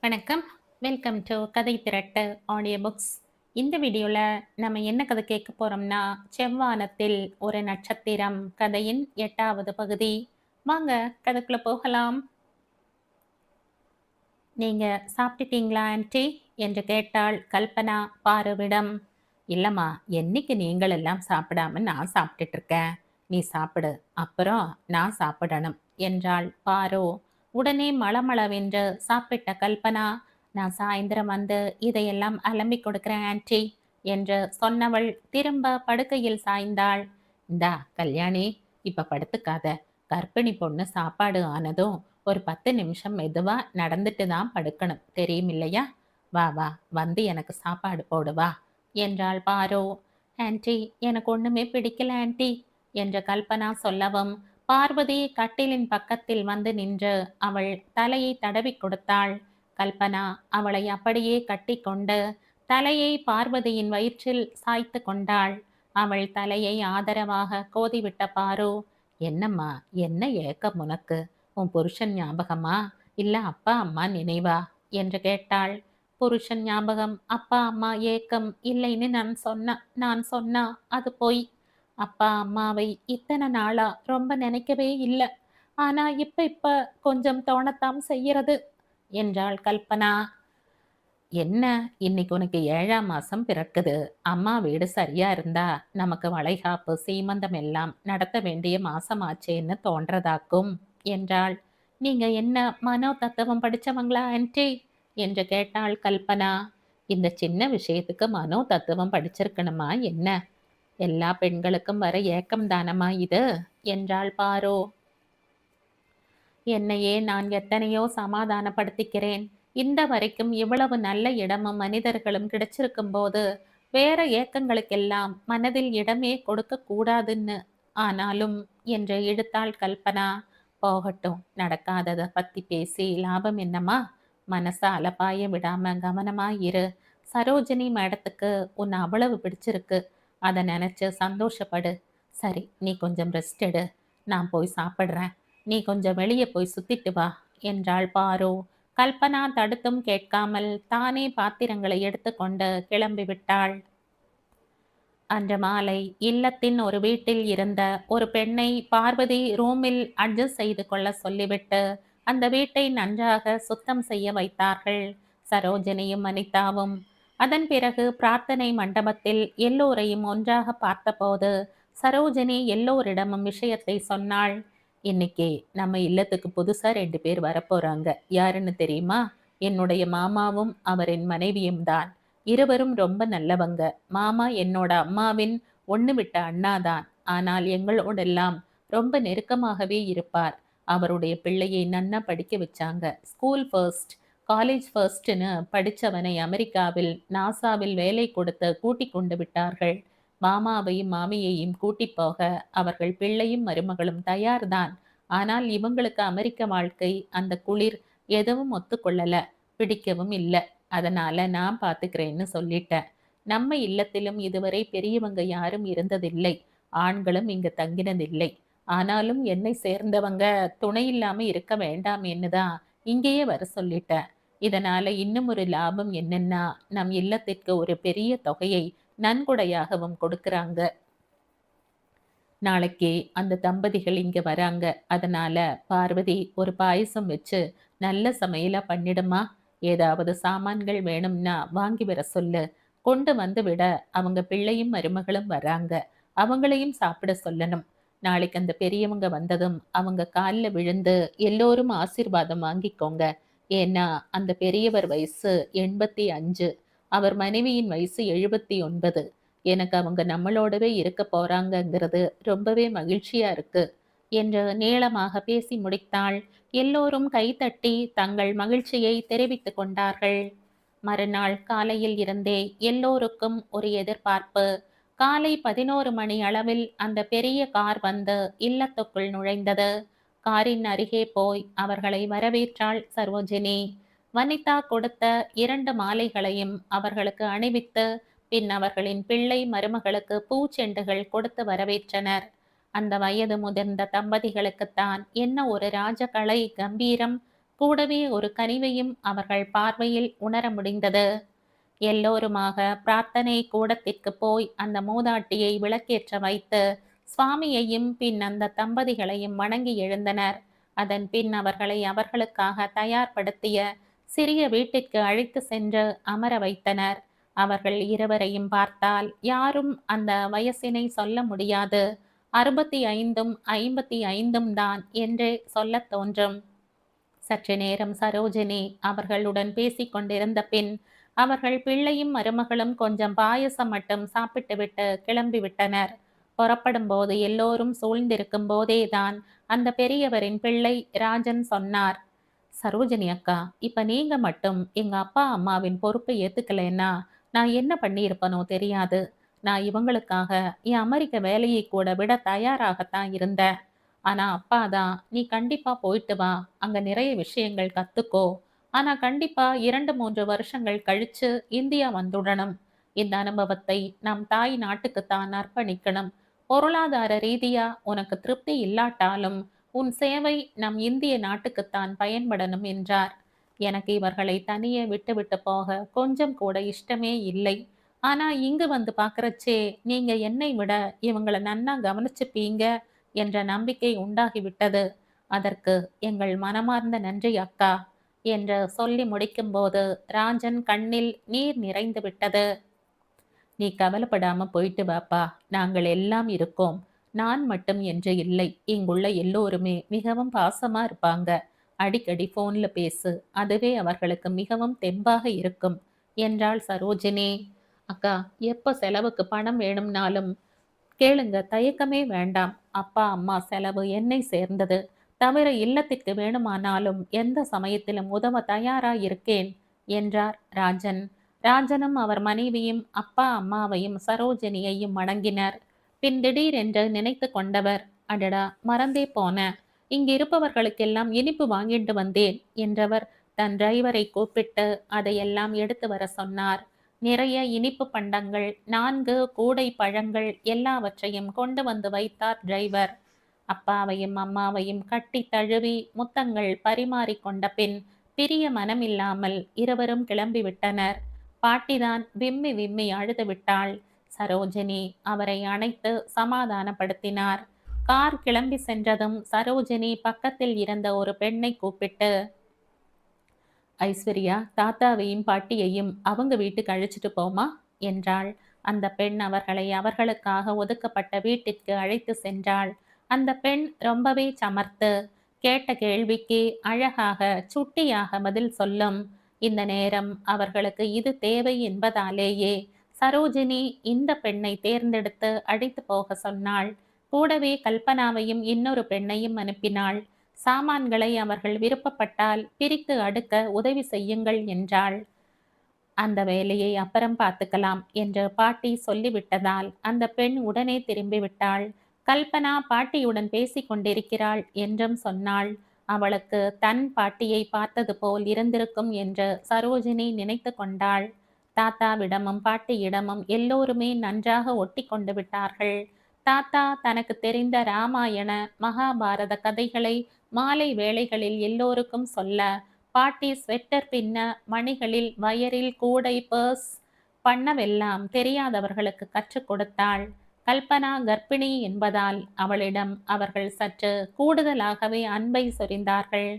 வணக்கம். Welcome to கதை திரட்டு audio books. இந்த வீடியோவில் நம்ம என்ன கதை கேட்க போகிறோம்னா, செவ்வானத்தில் ஒரு நட்சத்திரம் கதையின் 8வது பகுதி. வாங்க கதைக்குள்ள போகலாம். நீங்க சாப்பிட்டுட்டீங்களா ஆன்ட்டி என்று கேட்டாள் கல்பனா பாருவிடம். இல்லம்மா, என்னைக்கு நீங்கள் எல்லாம் சாப்பிடாம நான் சாப்பிட்டுட்டு இருக்கேன். நீ சாப்பிடு, அப்புறம் நான் சாப்பிடணும் என்றாள் பாரு. உடனே மளமளவென்று சாப்பிட்ட கல்பனா, நான் சாயந்தரம் வந்து இதையெல்லாம் அலம்பிக் கொடுக்கிறேன் ஆன்ட்டி என்று சொன்னவள் திரும்ப படுக்கையில் சாய்ந்தாள். இந்தா கல்யாணி, இப்ப படுத்துக்காத. கர்ப்பிணி பொண்ணு சாப்பாடு ஆனதும் ஒரு 10 நிமிஷம் மெதுவா நடந்துட்டு தான் படுக்கணும், தெரியுமில்லையா? வா வா, வந்து எனக்கு சாப்பாடு போடு வா என்றாள் பாரு. ஆன்ட்டி, எனக்கு ஒண்ணுமே பிடிக்கல ஆன்ட்டி என்ற கல்பனா சொல்லவும், பார்வதி கட்டிலின் பக்கத்தில் வந்து நின்று அவள் தலையை தடவி கொடுத்தாள். கல்பனா அவளை அப்படியே கட்டிக்கொண்டு தலையை பார்வதியின் வயிற்றில் சாய்த்து கொண்டாள். அவள் தலையை ஆதரவாக கோதிவிட்ட பாரு, என்னம்மா, என்ன ஏக்கம் உனக்கு? உன் புருஷன் ஞாபகமா, இல்ல அப்பா அம்மா நினைவா என்று கேட்டாள். புருஷன் ஞாபகம், அப்பா அம்மா ஏக்கம் இல்லைன்னு நான் சொன்னா அது பொய். அப்பா அம்மாவை இத்தனை நாளா ரொம்ப நினைக்கவே இல்லை. ஆனா இப்ப இப்ப கொஞ்சம் தோணத்தான் செய்யறது என்றாள் கல்பனா. என்ன, இன்னைக்கு உனக்கு 7ஆம் மாசம் பிறக்குது. அம்மா வீடு சரியா இருந்தா நமக்கு வளைகாப்பு சீமந்தம் எல்லாம் நடத்த வேண்டிய மாசமாச்சேன்னு தோன்றதாக்கும் என்றாள். நீங்க என்ன மனோ தத்துவம் படிச்சவங்களா ஆன்ட்டி என்று கேட்டாள் கல்பனா. இந்த சின்ன விஷயத்துக்கு மனோ தத்துவம் படிச்சிருக்கணுமா என்ன? எல்லா பெண்களுக்கும் வர ஏக்கம் தானமா இது என்றாள் பாரு. என்னையே நான் எத்தனையோ சமாதானப்படுத்திக்கிறேன். இந்த வரைக்கும் இவ்வளவு நல்ல இடமும் மனிதர்களும் கிடைச்சிருக்கும் போது வேற ஏக்கங்களுக்கெல்லாம் மனதில் இடமே கொடுக்க கூடாதுன்னு. ஆனாலும் என்று இழுத்தாள் கல்பனா. போகட்டும், நடக்காததை பத்தி பேசி லாபம் என்னம்மா? மனச அலப்பாய விடாம கவனமா இரு. சரோஜினி மேடத்துக்கு உன்னை அவ்வளவு பிடிச்சிருக்கு. அதை நினைச்சு சந்தோஷப்படு. சரி, நீ கொஞ்சம் ரெஸ்ட் எடு. நான் போய் சாப்பிட்றேன். நீ கொஞ்சம் வெளியே போய் சுத்திட்டு வா என்றாள் பாரு. கல்பனா தடுத்தும் கேட்காமல் தானே பாத்திரங்களை எடுத்துக்கொண்டு கிளம்பி விட்டாள். அன்று மாலை இல்லத்தின் ஒரு வீட்டில் இருந்த ஒரு பெண்ணை பார்வதி ரூமில் அட்ஜஸ்ட் செய்து கொள்ள சொல்லிவிட்டு அந்த வீட்டை நன்றாக சுத்தம் செய்ய வைத்தார்கள் சரோஜனியும் அனிதாவும். அதன் பிறகு பிரார்த்தனை மண்டபத்தில் எல்லோரையும் ஒன்றாக பார்த்தபோது சரோஜனி எல்லோரிடமும் விஷயத்தை சொன்னாள். இன்னைக்கு நம்ம இல்லத்துக்கு புதுசா 2 பேர் வரப்போறாங்க. யாருன்னு தெரியுமா? என்னுடைய மாமாவும் அவரின் மனைவியும் தான். இருவரும் ரொம்ப நல்லவங்க. மாமா என்னோட அம்மாவின் ஒண்ணு விட்ட அண்ணாதான். ஆனால் எங்களோடெல்லாம் ரொம்ப நெருக்கமாகவே இருப்பார். அவருடைய பிள்ளையை நன்னா படிக்க வச்சாங்க. ஸ்கூல் ஃபர்ஸ்ட், காலேஜ் ஃபர்ஸ்ட்னு படிச்சவனை அமெரிக்காவில் நாசாவில் வேலை கொடுத்து கூட்டிக் கொண்டு விட்டார்கள். மாமாவையும் மாமியையும் கூட்டிப் போக அவர்கள் பிள்ளையும் மருமகளும் தயார்தான். ஆனால் இவங்களுக்கு அமெரிக்க வாழ்க்கை, அந்த குளிர் எதுவும் ஒத்துக்கொள்ளல, பிடிக்கவும் இல்ல. அதனால நான் பார்த்துக்கிறேன்னு சொல்லிட்டேன். நம்ம இல்லத்திலும் இதுவரை பெரியவங்க யாரும் இருந்ததில்லை. ஆண்களும் இங்க தங்கினதில்லை. ஆனாலும் என்னை சேர்ந்தவங்க துணை இல்லாம இருக்க வேண்டாமேன்னு தான் இங்கேயே வர சொல்லிட்டேன். இதனால இன்னும் ஒரு லாபம் என்னன்னா, நம் இல்லத்திற்கு ஒரு பெரிய தொகையை நன்கொடையாகவும் கொடுக்கறாங்க. நாளைக்கு அந்த தம்பதிகள் இங்க வராங்க. அதனால பார்வதி ஒரு பாயசம் வச்சு நல்ல சமையலா பண்ணிடுமா. ஏதாவது சாமான்கள் வேணும்னா வாங்கி வர சொல்லு. கொண்டு வந்து விட அவங்க பிள்ளையும் மருமகளும் வராங்க. அவங்களையும் சாப்பிட சொல்லணும். நாளைக்கு அந்த பெரியவங்க வந்ததும் அவங்க காலில் விழுந்து எல்லோரும் ஆசீர்வாதம் வாங்கிக்கோங்க. ஏன்னா அந்த பெரியவர் வயசு 85, அவர் மனைவியின் வயசு 79. எனக்கு அவங்க நம்மளோடவே இருக்க போறாங்கங்கிறது ரொம்பவே மகிழ்ச்சியா இருக்கு என்று நீளமாக பேசி முடித்தாள். எல்லோரும் கைதட்டி தங்கள் மகிழ்ச்சியை தெரிவித்துக் கொண்டார்கள். மறுநாள் காலையில் இருந்தே எல்லோருக்கும் ஒரு எதிர்பார்ப்பு. காலை 11 மணி அளவில் அந்த பெரிய கார் வந்து இல்லத்துக்குள் நுழைந்தது. காரின் அருகே போய் அவர்களை வரவேற்றாள் சரோஜினி. வனிதா கொடுத்த 2 மாலைகளையும் அவர்களுக்கு அணிவித்து பின் அவர்களின் பிள்ளை மருமகளுக்கு பூச்செண்டுகள் கொடுத்து வரவேற்றனர். அந்த வயது முதிர்ந்த தம்பதிகளுக்குத்தான் என்ன ஒரு ராஜகலை கம்பீரம்! கூடவே ஒரு கனிவையும் அவர்கள் பார்வையில் உணர முடிந்தது. எல்லோருமாக பிரார்த்தனை கூடத்திற்கு போய் அந்த மூதாட்டியை விளக்கேற்ற வைத்து சுவாமியையும் பின் அந்த தம்பதிகளையும் வணங்கி எழுந்தனர். அதன் பின் அவர்களை அவர்களுக்காக தயார்படுத்திய சிறிய வீட்டிற்கு அழைத்து சென்று அமர வைத்தனர். அவர்கள் இருவரையும் பார்த்தால் யாரும் அந்த வயசினை சொல்ல முடியாது. 65ம் 55ம் தான் என்றே சொல்லத் தோன்றும். சற்று நேரம் சரோஜினி அவர்களுடன் பேசிக் கொண்டிருந்த பின் அவர்கள் பிள்ளையும் மருமகளும் கொஞ்சம் பாயசம் மட்டும் சாப்பிட்டுவிட்டு கிளம்பிவிட்டனர். புறப்படும் போது எல்லோரும் சூழ்ந்திருக்கும் போதேதான் அந்த பெரியவரின் பிள்ளை ராஜன் சொன்னார். சரோஜினி அக்கா, இப்ப நீங்க மட்டும் எங்க அப்பா அம்மாவின் பொறுப்பை ஏத்துக்கலைன்னா நான் என்ன பண்ணியிருப்பனோ தெரியாது. நான் இவங்களுக்காக என் அமெரிக்க வேலையை கூட விட தயாராகத்தான் இருந்தேன். ஆனா அப்பா தான், நீ கண்டிப்பா போயிட்டு வா, அங்க நிறைய விஷயங்கள் கத்துக்கோ. ஆனா கண்டிப்பா 2-3 வருஷங்கள் கழிச்சு இந்தியா வந்துடணும். இந்த அனுபவத்தை நம் தாய் நாட்டுக்குத்தான் அர்ப்பணிக்கணும். பொருளாதார ரீதியா உனக்கு திருப்தி இல்லாட்டாலும் உன் சேவை நம் இந்திய நாட்டுக்குத்தான் பயன்படணும் என்றார். எனக்கு இவர்களை தனியே விட்டுவிட்டு போக கொஞ்சம் கூட இஷ்டமே இல்லை. ஆனா இங்கு வந்து பார்க்கறச்சே நீங்க என்னை விட இவங்களை நன்னா கவனிச்சுப்பீங்க என்ற நம்பிக்கை உண்டாகிவிட்டது. அதற்கு எங்கள் மனமார்ந்த நன்றி அக்கா என்று சொல்லி முடிக்கும்போது ராஜன் கண்ணில் நீர் நிறைந்து விட்டது. நீ கவலைப்படாம போயிட்டு வாப்பா, நாங்கள் எல்லாம் இருக்கோம். நான் மட்டும் என்று இல்லை, இங்குள்ள எல்லோருமே மிகவும் பாசமா இருப்பாங்க. அடிக்கடி போன்ல பேசு, அதுவே அவர்களுக்கு மிகவும் தெம்பாக இருக்கும் என்றாள் சரோஜினி. அக்கா, எப்ப செலவுக்கு பணம் வேணும்னாலும் கேளுங்க, தயக்கமே வேண்டாம். அப்பா அம்மா செலவு என்னை சேர்ந்தது. தவிர இல்லத்திற்கு வேணுமானாலும் எந்த சமயத்திலும் உதவ தயாராயிருக்கேன் என்றார் ராஜன். ராஜனும் அவர் மனைவியும் அப்பா அம்மாவையும் சரோஜினியையும் வணங்கினர். பின் திடீரென்று நினைத்து கொண்டவர், அடடா மறந்தே போன, இங்கு இருப்பவர்களுக்கெல்லாம் இனிப்பு வாங்கிட்டு வந்தேன் என்றவர் தன் டிரைவரை கூப்பிட்டு அதையெல்லாம் எடுத்து வர சொன்னார். நிறைய இனிப்பு பண்டங்கள், 4 கூடை பழங்கள் எல்லாவற்றையும் கொண்டு வந்து வைத்தார் டிரைவர். அப்பாவையும் அம்மாவையும் கட்டி தழுவி முத்தங்கள் பரிமாறிக்கொண்ட பின் பிரிய மனமில்லாமல் இருவரும் கிளம்பிவிட்டனர். பாட்டிதான் விம்மி விம்மி அழுது விட்டாள். சரோஜினி அவரை அணைத்து சமாதானப்படுத்தினார். கார் கிளம்பி சென்றதும் சரோஜினி பக்கத்தில் இருந்த ஒரு பெண்ணை கூப்பிட்டு, ஐஸ்வர்யா, தாத்தாவையும் பாட்டியையும் அவங்க வீட்டுக்கு அழைச்சிட்டு போமா என்றாள். அந்த பெண் அவர்களை அவர்களுக்காக ஒதுக்கப்பட்ட வீட்டிற்கு அழைத்து சென்றாள். அந்த பெண் ரொம்பவே சமர்த்து. கேட்ட கேள்விக்கு அழகாக சுட்டியாக பதில் சொல்லும். இந்த நேரம் அவர்களுக்கு இது தேவை என்பதாலேயே சரோஜினி இந்த பெண்ணை தேர்ந்தெடுத்து அழைத்து போக சொன்னாள். கூடவே கல்பனாவையும் இன்னொரு பெண்ணையும் அனுப்பினாள். சாமான்களை அவர்கள் விருப்பப்பட்டால் பிரித்து அடுக்க உதவி செய்யுங்கள் என்றாள். அந்த வேலையை அப்புறம் பார்த்துக்கலாம் என்று பாட்டி சொல்லிவிட்டதால் அந்த பெண் உடனே திரும்பிவிட்டாள். கல்பனா பாட்டியுடன் பேசிக் கொண்டிருக்கிறாள் என்றும் சொன்னாள். அவளுக்கு தன் பாட்டியை பார்த்தது போல் இருந்திருக்கும் என்று சரோஜினி நினைத்து கொண்டாள். தாத்தாவிடமும் பாட்டியிடமும் எல்லோருமே நன்றாக ஒட்டி கொண்டு விட்டார்கள். தாத்தா தனக்கு தெரிந்த ராமாயண மகாபாரத கதைகளை மாலை வேளைகளில் எல்லோருக்கும் சொல்ல, பாட்டி ஸ்வெட்டர் பின்ன, மணிகளில் வயரில் கூடை பர்ஸ் பண்ணவெல்லாம் தெரியாதவர்களுக்கு கற்றுக் கொடுத்தாள். கல்பனா கர்ப்பிணி என்பதால் அவளிடம் அவர்கள் சற்று கூடுதலாகவே அன்பை சொரிந்தார்கள்.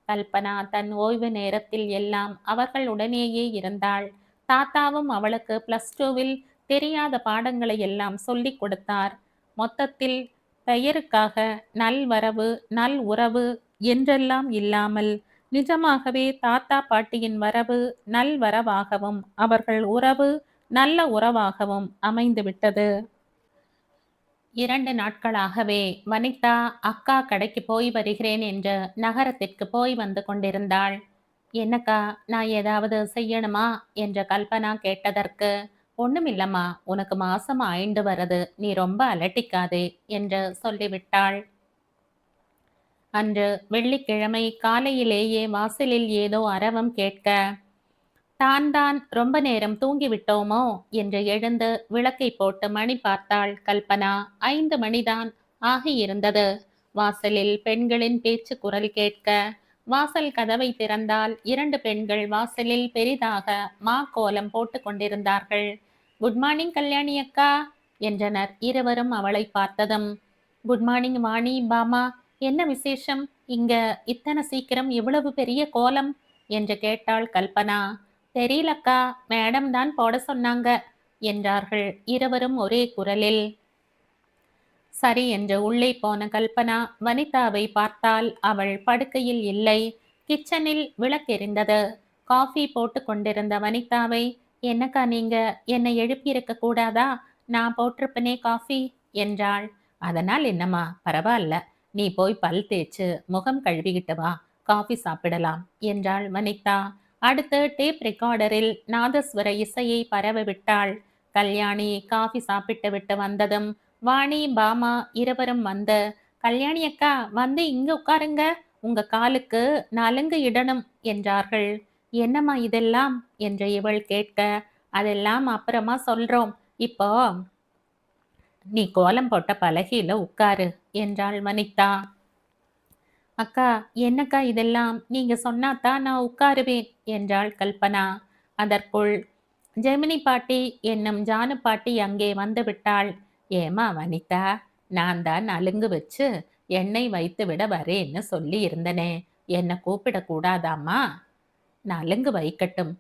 கல்பனா தன் ஓய்வு நேரத்தில் எல்லாம் அவர்களுடனேயே இருந்தாள். தாத்தாவும் அவளுக்கு +2வில் தெரியாத பாடங்களை எல்லாம் சொல்லிக் கொடுத்தார். மொத்தத்தில் பெயருக்காக நல்வரவு நல் உறவு என்றெல்லாம் இல்லாமல் நிஜமாகவே தாத்தா பாட்டியின் வரவு நல்வரவாகவும் அவர்கள் உறவு நல்ல உறவாகவும் அமைந்துவிட்டது. 2 நாட்களாகவே வனிதா அக்கா கடைக்கு போய் வருகிறேன் என்று நகரத்திற்கு போய் வந்து கொண்டிருந்தாள். என்னக்கா, நான் ஏதாவது செய்யணுமா என்று கல்பனா கேட்டதற்கு, ஒண்ணுமில்லம்மா, உனக்கு மாசம் ஆயிண்டு வரது, நீ ரொம்ப அலட்டிக்காதே என்று சொல்லிவிட்டாள். அன்று வெள்ளிக்கிழமை காலையிலேயே வாசலில் ஏதோ அரவம் கேட்க, தான் ரொம்ப நேரம் தூங்கிவிட்டோமோ என்று எழுந்து விளக்கை போட்டு மணி பார்த்தாள் கல்பனா. 5 மணிதான் ஆகியிருந்தது. வாசலில் பெண்களின் பேச்சு குரல் கேட்க வாசல் கதவை திறந்தால் 2 பெண்கள் வாசலில் பெரிதாக மா கோலம் போட்டு கொண்டிருந்தார்கள். குட் மார்னிங் கல்யாணி அக்கா என்றனர் இருவரும் அவளை பார்த்ததும். குட் மார்னிங் வாணி பாமா, என்ன விசேஷம் இங்க இத்தனை சீக்கிரம் இவ்வளவு பெரிய கோலம் என்று கேட்டாள் கல்பனா. தெரியலக்கா, மேடம் தான் போட சொன்னாங்க என்றார்கள் இருவரும் ஒரே குரலில். சரி என்று உள்ளே போன கல்பனா வனிதாவை பார்த்தால் அவள் படுக்கையில் இல்லை. கிச்சனில் விளக்கெரிந்தது. காஃபி போட்டு கொண்டிருந்த வனிதாவை, என்னக்கா நீங்க என்னை எழுப்பியிருக்க கூடாதா, நான் போட்டிருப்பனே காஃபி என்றாள். அதனால் என்னம்மா, பரவாயில்ல, நீ போய் பல் தேய்ச்சு முகம் கழுவிக்கிட்டு வா, காஃபி சாப்பிடலாம் என்றாள் வனிதா. அடுத்து டேப் ரெக்கார்டரில் நாதஸ்வர இசையை பரவ விட்டாள். கல்யாணி காஃபி சாப்பிட்டு விட்டு வந்ததும் வாணி பாமா இருவரும் வந்து, கல்யாணி அக்கா வந்து இங்க உட்காருங்க, உங்க காலுக்கு நலுங்கு இடணும் என்றார்கள். என்னம்மா இதெல்லாம் என்று இவள் கேட்க, அதெல்லாம் அப்புறமா சொல்றோம், இப்போ நீ கோலம் போட்ட பலகையில உட்காரு என்றாள் வனிதா. அக்கா, என்னக்கா இதெல்லாம், நீங்க சொன்னாதான் நான் உட்காருவேன் என்றாள் கல்பனா. அதற்குள் ஜெமினி பாட்டி என்னும் ஜானு பாட்டி அங்கே வந்து விட்டாள். ஏமா வனிதா, நான் தான் நலுங்கு வச்சு எண்ணெய் வைத்து விட வரேன்னு சொல்லி இருந்தனே, என்னை கூப்பிடக்கூடாதாம்மா? நலுங்கு வைக்கட்டும்,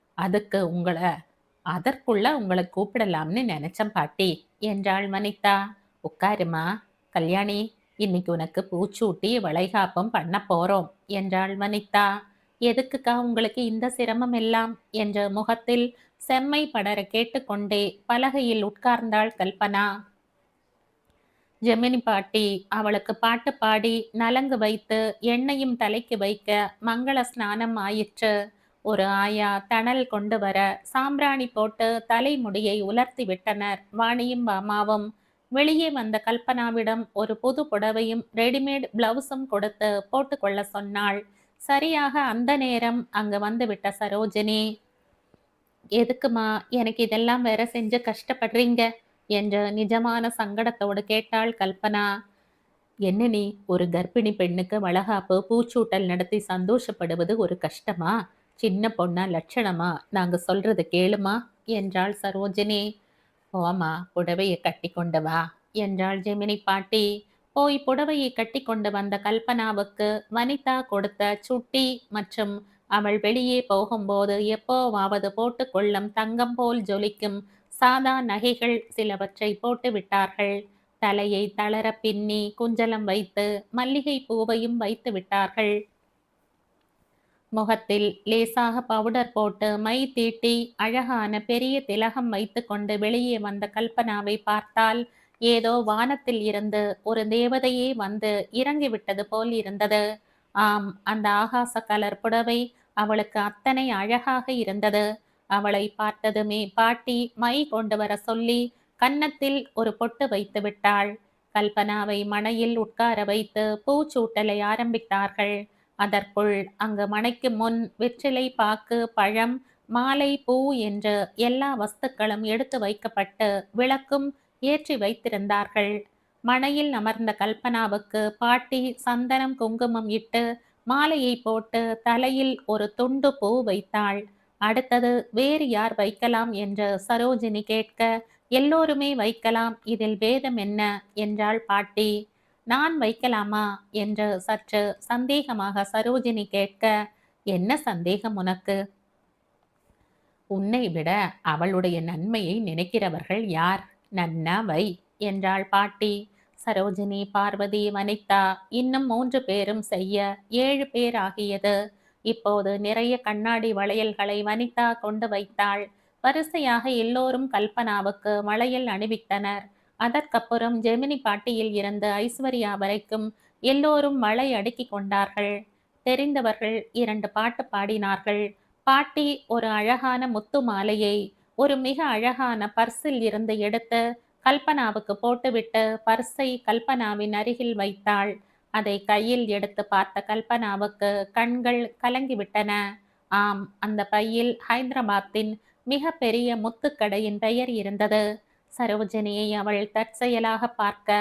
அதற்குள்ள உங்களை கூப்பிடலாம்னு நினைச்சேன் பாட்டி என்றாள் வனிதா. உட்காருமா கல்யாணி, இன்னைக்கு உனக்கு பூச்சூட்டி வளைகாப்பம் பண்ண போறோம் என்றாள் வனிதா. எதுக்குக்கா உங்களுக்கு இந்த சிரமம் எல்லாம் என்ற முகத்தில் செம்மை படர கேட்டுக்கொண்டே பலகையில் உட்கார்ந்தாள் கல்பனா. ஜெமினி பாட்டி அவளுக்கு பாட்டு பாடி நலங்கு வைத்து எண்ணெயும் தலைக்கு வைக்க மங்கள ஸ்நானம் ஆயிற்று. ஒரு ஆயா தணல் கொண்டு வர சாம்பிராணி போட்டு தலைமுடியை உலர்த்தி விட்டனர் வாணியும் பாமாவும். வெளியே வந்த கல்பனாவிடம் ஒரு புது புடவையும் ரெடிமேட் பிளவுஸும் கொடுத்து போட்டுக்கொள்ள சொன்னாள். சரியாக அந்த நேரம் அங்கு வந்துவிட்ட சரோஜினி, எதுக்குமா எனக்கு இதெல்லாம் வேற செஞ்சு கஷ்டப்படுறீங்க என்று நிஜமான சங்கடத்தோடு கேட்டாள் கல்பனா. என்ன நீ, ஒரு கர்ப்பிணி பெண்ணுக்கு வளகாப்பு பூச்சூட்டல் நடத்தி சந்தோஷப்படுவது ஒரு கஷ்டமா? சின்ன பொண்ணா லட்சணமா, நாங்க சொல்றது கேளுமா என்றாள் சரோஜினி. போமா, புடவையை கட்டி கொண்டு வா என்றாள் ஜெமினி பாட்டி. போய் புடவையை கட்டி கொண்டு வந்த கல்பனாவுக்கு வனிதா கொடுத்த சுட்டி மற்றும் அவள் வெளியே போகும்போது எப்போவாவது போட்டு கொள்ளும் தங்கம் போல் ஜொலிக்கும் சாதா நகைகள் சிலவற்றை போட்டு விட்டார்கள். தலையை தளர பின்னி குஞ்சலம் வைத்து மல்லிகை பூவையும் வைத்து விட்டார்கள். முகத்தில் லேசாக பவுடர் போட்டு மை தீட்டி அழகான பெரிய திலகம் வைத்து கொண்டு வெளியே வந்த கல்பனாவை பார்த்தால் ஏதோ வானத்தில் இருந்து ஒரு தேவதையே வந்து இறங்கிவிட்டது போல் இருந்தது. ஆம், அந்த ஆகாச கலர் புடவை அவளுக்கு அத்தனை அழகாக இருந்தது. அவளை பார்த்ததுமே பாட்டி மை கொண்டு வர சொல்லி கன்னத்தில் ஒரு பொட்டு வைத்து விட்டாள். கல்பனாவை மணையில் உட்கார வைத்து பூச்சூட்டலை ஆரம்பித்தார்கள். அதற்குள் அங்கு மணைக்கு முன் வெற்றிலை பாக்கு பழம் மாலை பூ என்று எல்லா வஸ்துக்களும் எடுத்து வைக்கப்பட்டு விளக்கும் ஏற்றி வைத்திருந்தார்கள். மணையில் அமர்ந்த கல்பனாவுக்கு பாட்டி சந்தனம் குங்குமம் இட்டு மாலையை போட்டு தலையில் ஒரு துண்டு பூ வைத்தாள். அடுத்தது வேறு யார் வைக்கலாம் என்று சரோஜினி கேட்க, எல்லோருமே வைக்கலாம், இதில் பேதம் என்ன என்றாள் பாட்டி. நான் வைக்கலாமா என்று சற்று சந்தேகமாக சரோஜினி கேட்க, என்ன சந்தேகம் உனக்கு? உன்னை விட அவளுடைய நன்மையை நினைக்கிறவர்கள் யார்? நன்னா வை என்றாள் பாட்டி. சரோஜினி, பார்வதி, வனிதா இன்னும் 3 பேரும் செய்ய 7 பேர் ஆகியது. இப்போது நிறைய கண்ணாடி வளையல்களை வனிதா கொண்டு வைத்தாள். வரிசையாக எல்லோரும் கல்பனாவுக்கு வளையல் அணிவித்தனர். அதற்கப்புறம் ஜெமினி பாட்டியில் இருந்து ஐஸ்வர்யா வரைக்கும் எல்லோரும் வளை அடுக்கி கொண்டார்கள். தெரிந்தவர்கள் 2 பாட்டு பாடினார்கள். பாட்டி ஒரு அழகான முத்து மாலையை ஒரு மிக அழகான பர்சில் இருந்து எடுத்து கல்பனாவுக்கு போட்டுவிட்டு பர்ஸை கல்பனாவின் அருகில் வைத்தாள். அதை கையில் எடுத்து பார்த்த கல்பனாவுக்கு கண்கள் கலங்கிவிட்டன. ஆம், அந்த பையில் ஹைதராபாத்தின் மிக பெரிய முத்துக்கடையின் பெயர் இருந்தது. சரோஜினியை அவள் தற்செயலாக பார்க்க,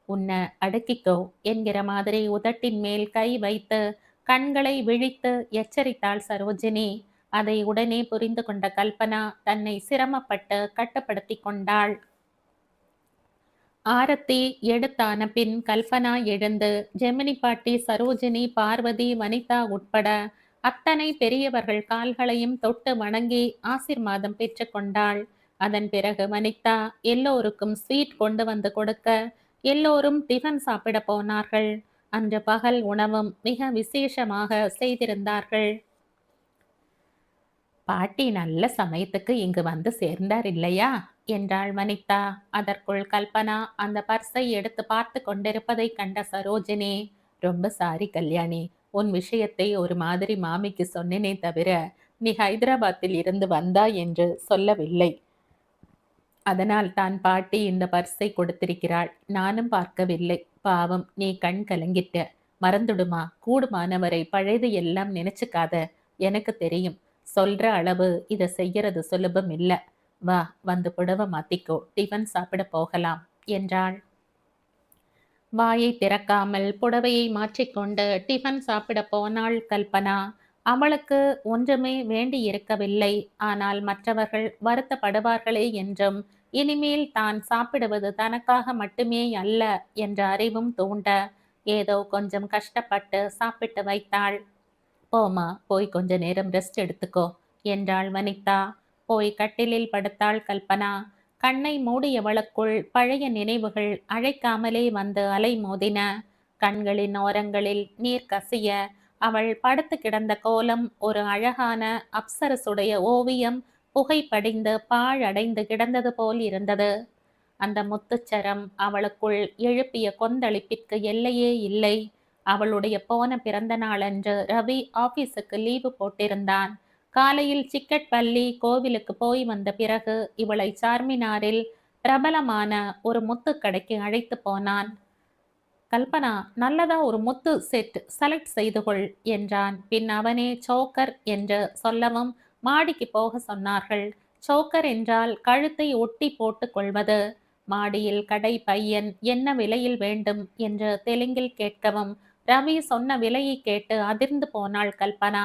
உன்னை அடுக்கிக்கோ என்கிற மாதிரி உதட்டின் மேல் கை வைத்து கண்களை விழித்து எச்சரித்தாள் சரோஜினி. அதை உடனே புரிந்து கொண்ட கல்பனா தன்னை சிரமப்பட்டு கட்டுப்படுத்தி கொண்டாள். ஆரத்தி எடுத்தான பின் கல்பனா எழுந்து ஜெமினி பாட்டி, சரோஜினி, பார்வதி, வனிதா உட்பட அத்தனை பெரியவர்கள் கால்களையும் தொட்டு வணங்கி ஆசீர்வாதம் பெற்று கொண்டாள். அதன் பிறகு வனிதா எல்லோருக்கும் ஸ்வீட் கொண்டு வந்து கொடுக்க எல்லோரும் டிஃபன் சாப்பிட போனார்கள். அன்று பகல் உணவும் மிக விசேஷமாக செய்திருந்தார்கள். பாட்டி நல்ல சமயத்துக்கு இங்கு வந்து சேர்ந்தார் இல்லையா என்றாள் வனிதா. அதற்குள் கல்பனா அந்த பர்ஸை எடுத்து பார்த்து கொண்டிருப்பதை கண்ட சரோஜினி, ரொம்ப சாரி கல்யாணி, உன் விஷயத்தை ஒரு மாதிரி மாமிக்கு சொன்னேனே தவிர நீ ஹைதராபாத்தில் இருந்து வந்தாய் என்று சொல்லவில்லை. அதனால் தான் பாட்டி இந்த பர்ஸை கொடுத்திருக்கிறாள். நானும் பார்க்கவில்லை. பாவம், நீ கண் கலங்கிட்ட. மறந்துடுமா, கூடுமானவரை பழையது எல்லாம் நினைச்சுக்காத. எனக்கு தெரியும், சொல்ற அளவு இதை செய்யறது சுலபம் இல்ல. வா, வந்து புடவை மாத்திக்கோ, டிஃபன் சாப்பிட போகலாம் என்றாள். வாயை திறக்காமல் புடவையை மாற்றிக்கொண்டு டிஃபன் சாப்பிட போனாள் கல்பனா. அவளுக்கு ஒன்றுமே வேண்டி இருக்கவில்லை. ஆனால் மற்றவர்கள் வருத்தப்படுவார்களே என்றும், இனிமேல் தான் சாப்பிடுவது தனக்காக மட்டுமே அல்ல என்ற அறிவும் தூண்ட ஏதோ கொஞ்சம் கஷ்டப்பட்டு சாப்பிட்டு வைத்தாள். போமா, போய் கொஞ்ச நேரம் ரெஸ்ட் எடுத்துக்கோ என்றாள் வனிதா. போய் கட்டிலில் படுத்தாள் கல்பனா. கண்ணை மூடியவளுக்குள் பழைய நினைவுகள் அழைக்காமலே வந்து அலை மோதின. கண்களின் ஓரங்களில் நீர் கசிய அவள் படுத்து கிடந்த கோலம் ஒரு அழகான அப்சரசுடைய ஓவியம் புகைப்படிந்து பாழடைந்து கிடந்தது போல் இருந்தது. அந்த முத்துச்சரம் அவளுக்குள் எழுப்பிய கொந்தளிப்பிற்கு எல்லையே இல்லை. அவளுடைய போன பிறந்த நாளன்று ரவி ஆபீஸுக்கு லீவு போட்டிருந்தான். காலையில் சிக்கட் பள்ளி கோவிலுக்கு போய் வந்த பிறகு இவளை சார்மினாரில் பிரபலமான ஒரு முத்து கடைக்கு அழைத்து போனான். கல்பனா, நல்லதா ஒரு முத்து செட் செலக்ட் செய்து கொள் என்றான். பின் அவனே சோக்கர் என்று சொல்லவும் மாடிக்கு போக சொன்னார்கள். சோக்கர் என்றால் கழுத்தை ஒட்டி போட்டு கொள்வது. மாடியில் கடை பையன் என்ன விலையில் வேண்டும் என்று தெலுங்கில் கேட்கவும் ரவி சொன்ன விலையை கேட்டு அதிர்ந்து போனாள் கல்பனா.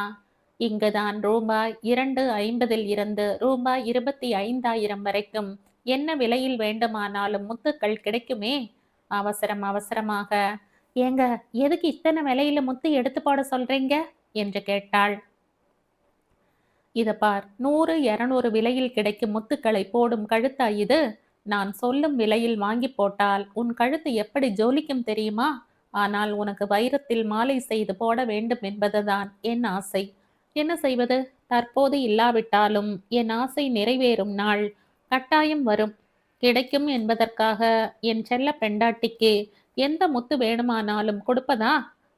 இங்குதான் ரூபாய் 250 இருந்து ரூபாய் 25,000 வரைக்கும் என்ன விலையில் வேண்டுமானாலும் முத்துக்கள் கிடைக்குமே. அவசரமாக, ஏங்க, எதுக்கு இத்தனை விலையில முத்து எடுத்து போட சொல்றீங்க என்று கேட்டாள். இத பார், 100, 200 விலையில் கிடைக்கும் முத்துக்களை போடும் கழுத்தா இது? நான் சொல்லும் விலையில் வாங்கி போட்டால் உன் கழுத்து எப்படி ஜொலிக்கும் தெரியுமா? ஆனால் உனக்கு வைரத்தில் மாலை செய்து போட வேண்டும் என்பதுதான் என் ஆசை. என்ன செய்வது? தற்போது இல்லாவிட்டாலும் என் ஆசை நிறைவேறும் நாள் கட்டாயம் வரும். கிடைக்கும் என்பதற்காக என் செல்ல பெண்டாட்டிக்கு எந்த முத்து வேணுமானாலும் கொடுப்பதா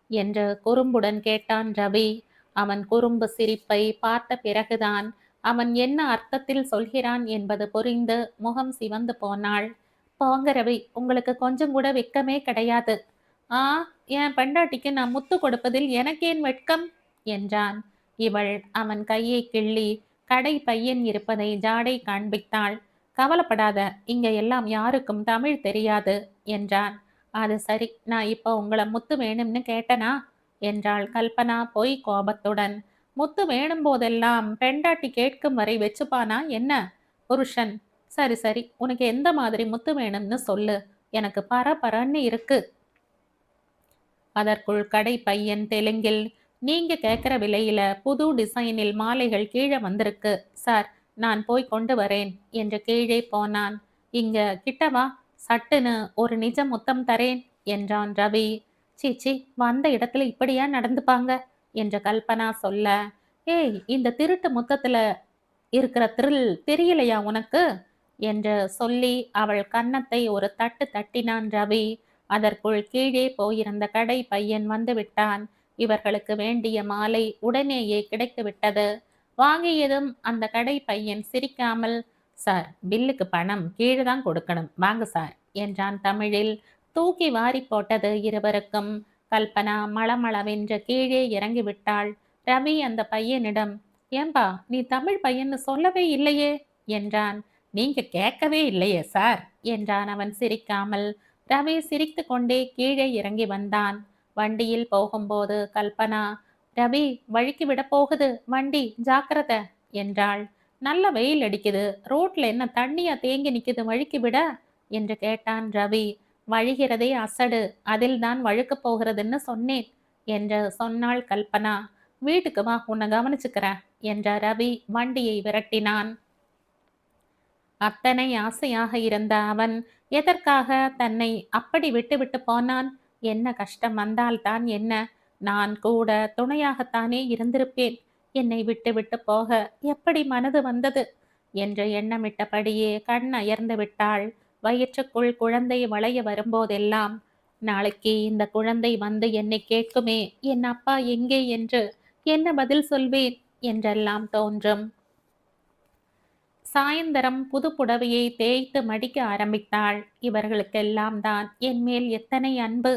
என்று குறும்புடன் கேட்டான் ரவி. அவன் குறும்பு சிரிப்பை பார்த்த பிறகுதான் அவன் என்ன அர்த்தத்தில் சொல்கிறான் என்பது புரிந்து முகம் சிவந்து போனாள். போங்க ரவி, உங்களுக்கு கொஞ்சம் கூட வெட்கமே கிடையாது. ஆ, என் பெண்டாட்டிக்கு நான் முத்து கொடுப்பதில் எனக்கேன் வெட்கம் என்றான். இவள் அவன் கையை கிள்ளி கடை பையன் இருப்பதை ஜாடை காண்பித்தாள். கவலைப்படாத, இங்க எல்லாம் யாருக்கும் தமிழ் தெரியாது என்றான். அது சரி, நான் இப்போ உங்களை முத்து வேணும்னு கேட்டனா என்றாள் கல்பனா பொய் கோபத்துடன். முத்து வேணும் போதெல்லாம் பெண்டாட்டி கேட்கும் வரை வச்சுப்பானா என்ன புருஷன்? சரி சரி, உனக்கு எந்த மாதிரி முத்து வேணும்னு சொல்லு, எனக்கு பரபரன்னு இருக்கு. அதற்குள் கடை பையன் தெலுங்கில், நீங்க கேட்குற விலையில புது டிசைனில் மாலைகள் கீழே வந்திருக்கு சார், நான் போய் கொண்டு வரேன் என்று கீழே போனான். இங்க கிட்டவா, சட்டுன்னு ஒரு நிஜ முத்தம் தரேன் என்றான் ரவி. சீச்சி, வந்த இடத்துல இப்படியா நடந்துப்பாங்க என்று கல்பனா சொல்ல, ஏய், இந்த திருட்டு முத்தத்துல இருக்கிற த்ரில் தெரியலையா உனக்கு என்று சொல்லி அவள் கன்னத்தை ஒரு தட்டு தட்டினான் ரவி. அதற்குள் கீழே போயிருந்த கடை பையன் வந்து விட்டான். இவர்களுக்கு வேண்டிய மாலை உடனேயே கிடைத்து விட்டது. வாங்கியதும் அந்த கடை பையன் சிரிக்காமல், சார், பில்லுக்கு பணம் கீழே தான் கொடுக்கணும், வாங்க சார் என்றான் தமிழில். தூக்கி வாரி போட்டது இருவருக்கும். கல்பனா மளமளவென்று கீழே இறங்கிவிட்டாள். ரவி அந்த பையனிடம், ஏம்பா, நீ தமிழ் பையன்னு சொல்லவே இல்லையே என்றான். நீங்க கேட்கவே இல்லையே சார் என்றான் அவன் சிரிக்காமல். ரவி சிரித்து கொண்டே கீழே இறங்கி வந்தான். வண்டியில் போகும்போது கல்பனா, ரவி, வழுக்கி விட போகுது வண்டி, ஜாக்கிரத என்றாள். நல்ல வெயில் அடிக்குது, ரோட்ல என்ன தண்ணியா தேங்கி நிக்குது, வழுக்கி விட என்று கேட்டான் ரவி. வழிகிறதே அசடு, அதில் தான் வழுக்கப் போகிறதுன்னு சொன்னேன் என்று சொன்னாள் கல்பனா. வீட்டுக்கு வா, உன்னை கவனிச்சுக்கிறேன் என்ற ரவி வண்டியை விரட்டினான். அத்தனை ஆசையாக இருந்த அவன் எதற்காக தன்னை அப்படி விட்டுவிட்டு போனான்? என்ன கஷ்டம் வந்தால்தான் என்ன? நான் கூட துணையாகத்தானே இருந்திருப்பேன். என்னை விட்டு விட்டு போக எப்படி மனது வந்தது என்று எண்ணமிட்டபடியே கண் அயர்ந்து விட்டாள். வயிற்றுக்குள் குழந்தை வளைய வரும்போதெல்லாம், நாளைக்கு இந்த குழந்தை வந்து என்னை கேட்குமே, என் அப்பா எங்கே என்று என்ன பதில் சொல்வேன் என்றெல்லாம் தோன்றும். சாயந்தரம் புது புடவையை தேய்த்து மடிக்க ஆரம்பித்தாள். இவர்களுக்கெல்லாம் தான் என் மேல் எத்தனை அன்பு!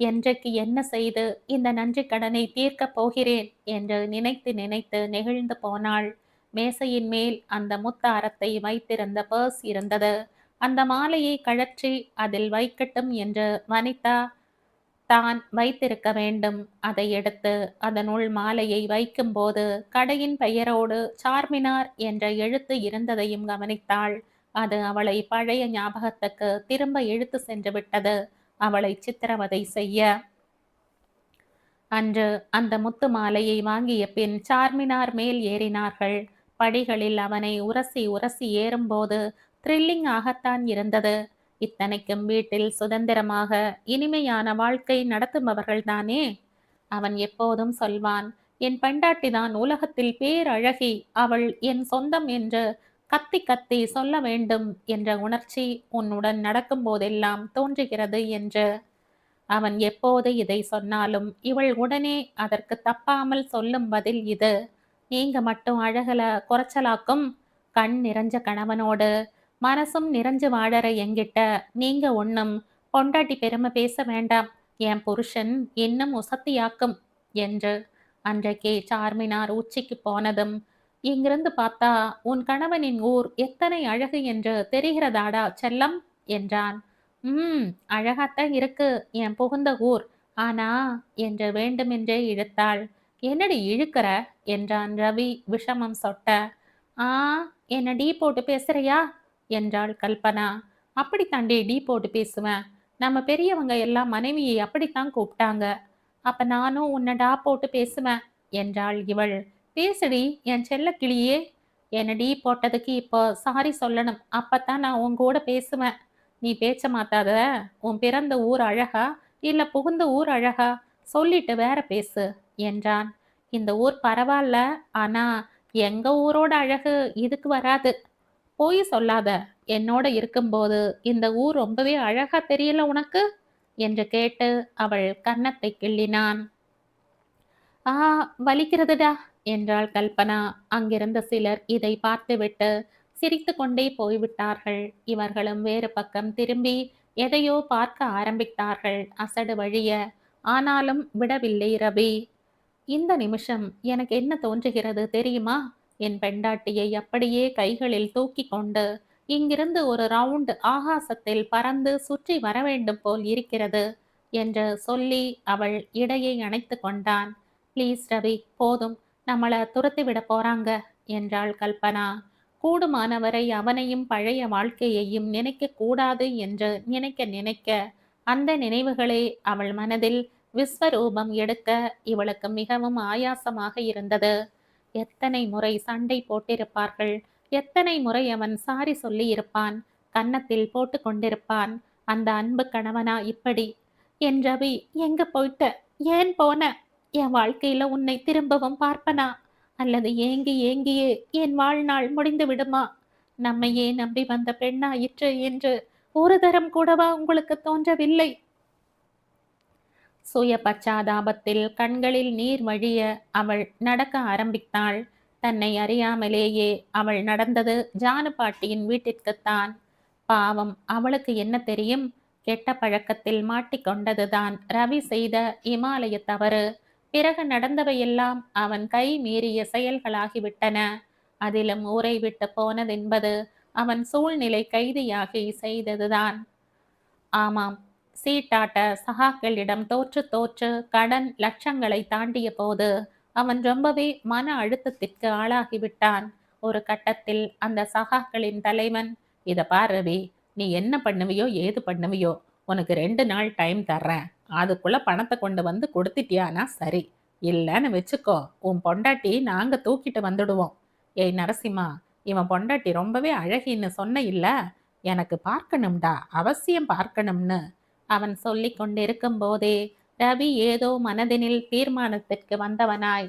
என்றைக்கு என்ன செய்து இந்த நன்றி கடனை தீர்க்கப் போகிறேன் என்று நினைத்து நினைத்து நெகிழ்ந்து போனாள். மேசையின் மேல் அந்த முத்தாரத்தை வைத்திருந்த பர்ஸ் இருந்தது. அந்த மாலையை கழற்றி அதில் வைக்கட்டும் என்று வனிதா தான் வைத்திருக்க வேண்டும். அதை எடுத்து அதனுள் மாலையை வைக்கும்போது கடையின் பெயரோடு சார்மினார் என்ற எழுத்து இருந்ததையும் கவனித்தாள். அது அவளை பழைய ஞாபகத்துக்கு திரும்ப இழுத்து சென்று விட்டது, அவளை சித்திரவதை செய்ய. அன்று அந்த முத்து மாலையை வாங்கிய பின் சார்மினார் மேல் ஏறினார்கள். படிகளில் அவனை உரசி உரசி ஏறும்போது த்ரில்லிங் ஆகத்தான் இருந்தது. இத்தனைக்கும் வீட்டில் சுதந்திரமாக இனிமையான வாழ்க்கை நடத்துபவர்கள்தானே. அவன் எப்போதும் சொல்வான், என் பெண்டாட்டிதான் உலகத்தில் பேரழகி, அவள் என் சொந்தம் என்று கத்தி கத்தி சொல்ல வேண்டும் என்ற உணர்ச்சி உன்னுடன் நடக்கும் போதெல்லாம் தோன்றுகிறது என்று. அவன் எப்போது இதை சொன்னாலும் இவள் உடனே அதற்கு தப்பாமல் சொல்லும் பதில் இது. நீங்க மட்டும் அழகல குறைச்சலாக்கும். கண் நிறைஞ்ச கணவனோடு மனசும் நிறைஞ்சு வாழற என்கிட்ட நீங்க ஒண்ணும் பொண்டாட்டி பெருமை பேச வேண்டாம். என் புருஷன் இன்னும் உசத்தியாக்கும் என்று. அன்றைக்கே சார்மினார் உச்சிக்கு போனதும், இங்கிருந்து பார்த்தா உன் கணவனின் ஊர் எத்தனை அழகு என்று தெரிகிறதாடா செல்லம் என்றான். அழகாத்தான் இருக்கு என் புகுந்த ஊர். ஆனா என்று வேண்டுமென்றே இழுத்தாள். என்னடி இழுக்கிற என்றான் ரவி விஷமம் சொட்ட. ஆ, என்ன டீ போட்டு பேசுறியா என்றாள் கல்பனா. அப்படித்தாண்டி டீ போட்டு பேசுவேன். நம்ம பெரியவங்க எல்லாம் மனைவியை அப்படித்தான் கூப்பிட்டாங்க. அப்ப நானும் உன்னை டா போட்டு பேசுவேன் என்றாள் இவள். பேசுடி என் செல்ல கிளியே. என்ன டீ போட்டதுக்கு இப்போ சாரி சொல்லணும், அப்பத்தான் நான் உன் கூட பேசுவேன். நீ பேச்ச மாத்தாத. உன் பிறந்த ஊர் அழகா இல்ல புகுந்த ஊர் அழகா? சொல்லிட்டு வேற பேசு என்றான். இந்த ஊர் பரவாயில்ல, ஆனா எங்க ஊரோட அழகு இதுக்கு வராது. போய் சொல்லாத. என்னோட இருக்கும்போது இந்த ஊர் ரொம்பவே அழகா தெரியல உனக்கு என்று கேட்டு அவள் கன்னத்தை கிள்ளினான். ஆ, வலிக்கிறதுடா என்றாள் கல்பனா. அங்கிருந்த சிலர் இதை பார்த்துவிட்டு சிரித்து கொண்டே போய்விட்டார்கள். இவர்களும் வேறு பக்கம் திரும்பி எதையோ பார்க்க ஆரம்பித்தார்கள் அசடு வழிய. ஆனாலும் விடவில்லை ரவி. இந்த நிமிஷம் எனக்கு என்ன தோன்றுகிறது தெரியுமா? என் பெண்டாட்டியை அப்படியே கைகளில் தூக்கி கொண்டு இங்கிருந்து ஒரு ரவுண்ட் ஆகாசத்தில் பறந்து சுற்றி வரவேண்டும் போல் இருக்கிறது என்று சொல்லி அவள் இடையை அணைத்து கொண்டான். ப்ளீஸ் ரவி, போதும், நம்மள துரத்தி விட போறாங்க என்றாள் கல்பனா. கூடுமானவரை அவனையும் பழைய வாழ்க்கையையும் நினைக்க கூடாது என்று நினைக்க நினைக்க அந்த நினைவுகளே அவள் மனதில் விஸ்வரூபம் எடுக்க இவளுக்கு மிகவும் ஆயாசமாக இருந்தது. எத்தனை முறை சண்டை போட்டிருப்பார்கள், எத்தனை முறை அவன் சாரி சொல்லி இருப்பான், கன்னத்தில் போட்டு கொண்டிருப்பான். அந்த அன்பு கணவனா இப்படி? என் ரவி, எங்க போயிட்ட? ஏன் போன? என் வாழ்க்கையில உன்னை திரும்பவும் பார்ப்பனா? அல்லது ஏங்கி ஏங்கியே என் வாழ்நாள் முடிந்து விடுமா? நம்மையே நம்பி வந்த பெண்ணாயிற்று என்று ஒரு தரம் கூடவா உங்களுக்கு தோன்றவில்லை? சுய பச்சாதாபத்தில் கண்களில் நீர் வழிய அவள் நடக்க ஆரம்பித்தாள். தன்னை அறியாமலேயே அவள் நடந்தது ஜானு பாட்டியின் வீட்டிற்குத்தான். பாவம், அவளுக்கு என்ன தெரியும்? கெட்ட பழக்கத்தில் மாட்டிக்கொண்டதுதான் ரவி செய்த இமாலய தவறு. பிறகு நடந்தவையெல்லாம் அவன் கை மீறிய செயல்களாகிவிட்டன. அதிலும் ஊரை விட்டு போனதென்பது அவன் சூழ்நிலை கைதியாகி செய்ததுதான். ஆமாம், சீட்டாட்ட சகாக்களிடம் தோற்று தோற்று கடன் லட்சங்களை தாண்டிய போது அவன் ரொம்பவே மன அழுத்தத்திற்கு ஆளாகிவிட்டான். ஒரு கட்டத்தில் அந்த சகாக்களின் தலைவன், இத பார் ரவி, நீ என்ன பண்ணுவியோ ஏது பண்ணுவியோ, உனக்கு 2 நாள் டைம் தர்றேன். அதுக்குள்ள பணத்தை கொண்டு வந்து கொடுத்துட்டியானா சரி, இல்லைன்னு வச்சுக்கோ, உன் பொண்டாட்டி நாங்க தூக்கிட்டு வந்துடுவோம். ஏய் நரசிம்மா, இவன் பொண்டாட்டி ரொம்பவே அழகின்னு சொன்ன இல்ல, எனக்கு பார்க்கணும்டா, அவசியம் பார்க்கணும்னு அவன் சொல்லிக் கொண்டிருக்கும் போதே ரவி ஏதோ மனதினில் தீர்மானத்திற்கு வந்தவனாய்,